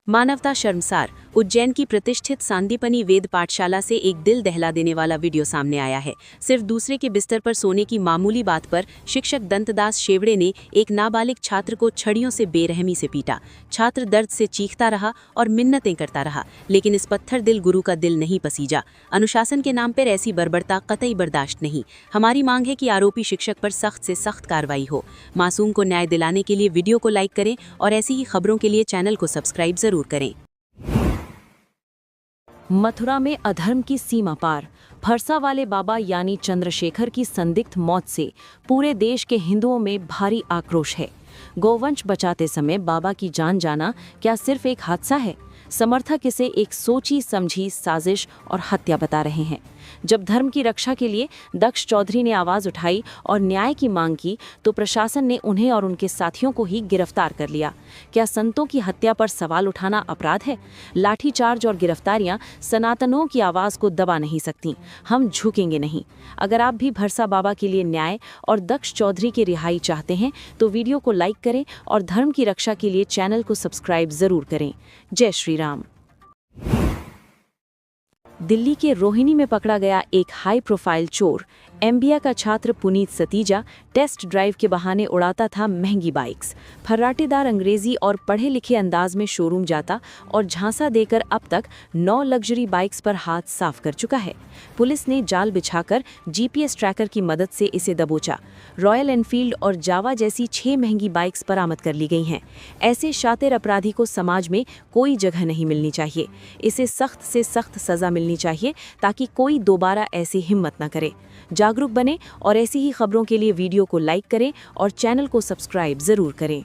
मानवता शर्मसार। उज्जैन की प्रतिष्ठित सांदीपनि वेद पाठशाला से एक दिल दहला देने वाला वीडियो सामने आया है। सिर्फ दूसरे के बिस्तर पर सोने की मामूली बात पर शिक्षक दंतदास शेवड़े ने एक नाबालिग छात्र को छड़ियों से बेरहमी से पीटा। छात्र दर्द से चीखता रहा और मिन्नतें करता रहा, लेकिन इस पत्थर दिल गुरु का दिल नहीं पसीजा। अनुशासन के नाम पर ऐसी बर्बरता कतई बर्दाश्त नहीं। हमारी मांग है कि आरोपी शिक्षक पर सख्त से सख्त कार्रवाई हो। मासूम को न्याय दिलाने के लिए वीडियो को लाइक करें और ऐसी ही खबरों के लिए चैनल को सब्सक्राइब जरूर करें। मथुरा में अधर्म की सीमा पार। फरसा वाले बाबा यानी चंद्रशेखर की संदिग्ध मौत से पूरे देश के हिंदुओं में भारी आक्रोश है। गोवंश बचाते समय बाबा की जान जाना क्या सिर्फ एक हादसा है? समर्थक इसे एक सोची समझी साजिश और हत्या बता रहे हैं। जब धर्म की रक्षा के लिए दक्ष चौधरी ने आवाज उठाई और न्याय की मांग की, तो प्रशासन ने उन्हें और उनके साथियों को ही गिरफ्तार कर लिया। क्या संतों की हत्या पर सवाल उठाना अपराध है? लाठीचार्ज और गिरफ्तारियां सनातनों की आवाज को दबा नहीं सकती। हम झुकेंगे नहीं। अगर आप भी भरसा बाबा के लिए न्याय और दक्ष चौधरी की रिहाई चाहते हैं तो वीडियो को लाइक करें और धर्म की रक्षा के लिए चैनल को सब्सक्राइब जरूर करें। जय श्री राम। दिल्ली के रोहिणी में पकड़ा गया एक हाई प्रोफाइल चोर। एमबीए का छात्र पुनीत सतीजा टेस्ट ड्राइव के बहाने उड़ाता था महंगी बाइक्स। फर्राटेदार अंग्रेजी और पढ़े लिखे अंदाज में शोरूम जाता और झांसा देकर अब तक 9 लग्जरी बाइक्स पर हाथ साफ कर चुका है। पुलिस ने जाल बिछाकर जीपीएस ट्रैकर की मदद से इसे दबोचा। रॉयल एनफील्ड और जावा जैसी 6 महंगी बाइक्स बरामद कर ली गई हैं। ऐसे शातिर अपराधी को समाज में कोई जगह नहीं मिलनी चाहिए। इसे सख्त से सख्त सजा मिलनी चाहिए ताकि कोई दोबारा ऐसी हिम्मत न करे। जागरूक बने और ऐसी ही खबरों के लिए वीडियो को लाइक करें और चैनल को सब्सक्राइब जरूर करें।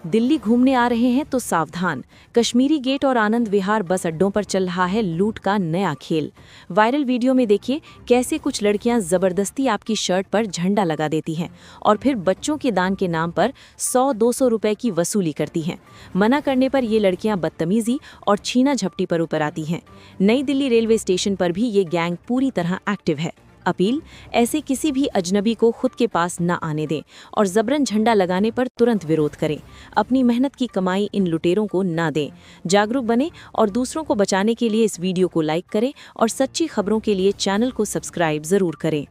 दिल्ली घूमने आ रहे हैं तो सावधान। कश्मीरी गेट और आनंद विहार बस अड्डों पर चल रहा है लूट का नया खेल। वायरल वीडियो में देखिए कैसे कुछ लड़कियां जबरदस्ती आपकी शर्ट पर झंडा लगा देती हैं और फिर बच्चों के दान के नाम पर 100-200 रुपए की वसूली करती हैं। मना करने पर ये लड़कियां बदतमीजी और छीना झपटी पर ऊपर आती हैं। नई दिल्ली रेलवे स्टेशन पर भी ये गैंग पूरी तरह एक्टिव है। अपील, ऐसे किसी भी अजनबी को खुद के पास न आने दें और जबरन झंडा लगाने पर तुरंत विरोध करें। अपनी मेहनत की कमाई इन लुटेरों को न दें। जागरूक बने और दूसरों को बचाने के लिए इस वीडियो को लाइक करें और सच्ची खबरों के लिए चैनल को सब्सक्राइब जरूर करें।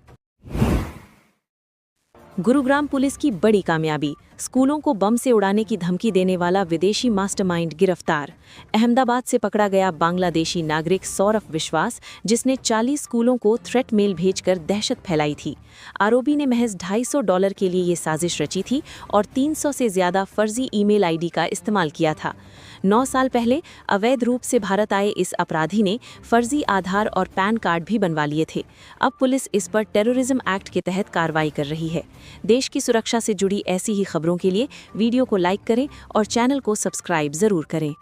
गुरुग्राम पुलिस की बड़ी कामयाबी। स्कूलों को बम से उड़ाने की धमकी देने वाला विदेशी मास्टरमाइंड गिरफ्तार। अहमदाबाद से पकड़ा गया बांग्लादेशी नागरिक सौरभ विश्वास, जिसने 40 स्कूलों को थ्रेट मेल भेजकर दहशत फैलाई थी। आरोपी ने महज $250 के लिए ये साजिश रची थी और 300 से ज्यादा फर्जी ईमेल आईडी का इस्तेमाल किया था। 9 साल पहले अवैध रूप से भारत आए इस अपराधी ने फर्जी आधार और पैन कार्ड भी बनवा लिए थे। अब पुलिस इस पर टेररिज्म एक्ट के तहत कार्रवाई कर रही है। देश की सुरक्षा से जुड़ी ऐसी ही खबरों के लिए वीडियो को लाइक करें और चैनल को सब्सक्राइब जरूर करें।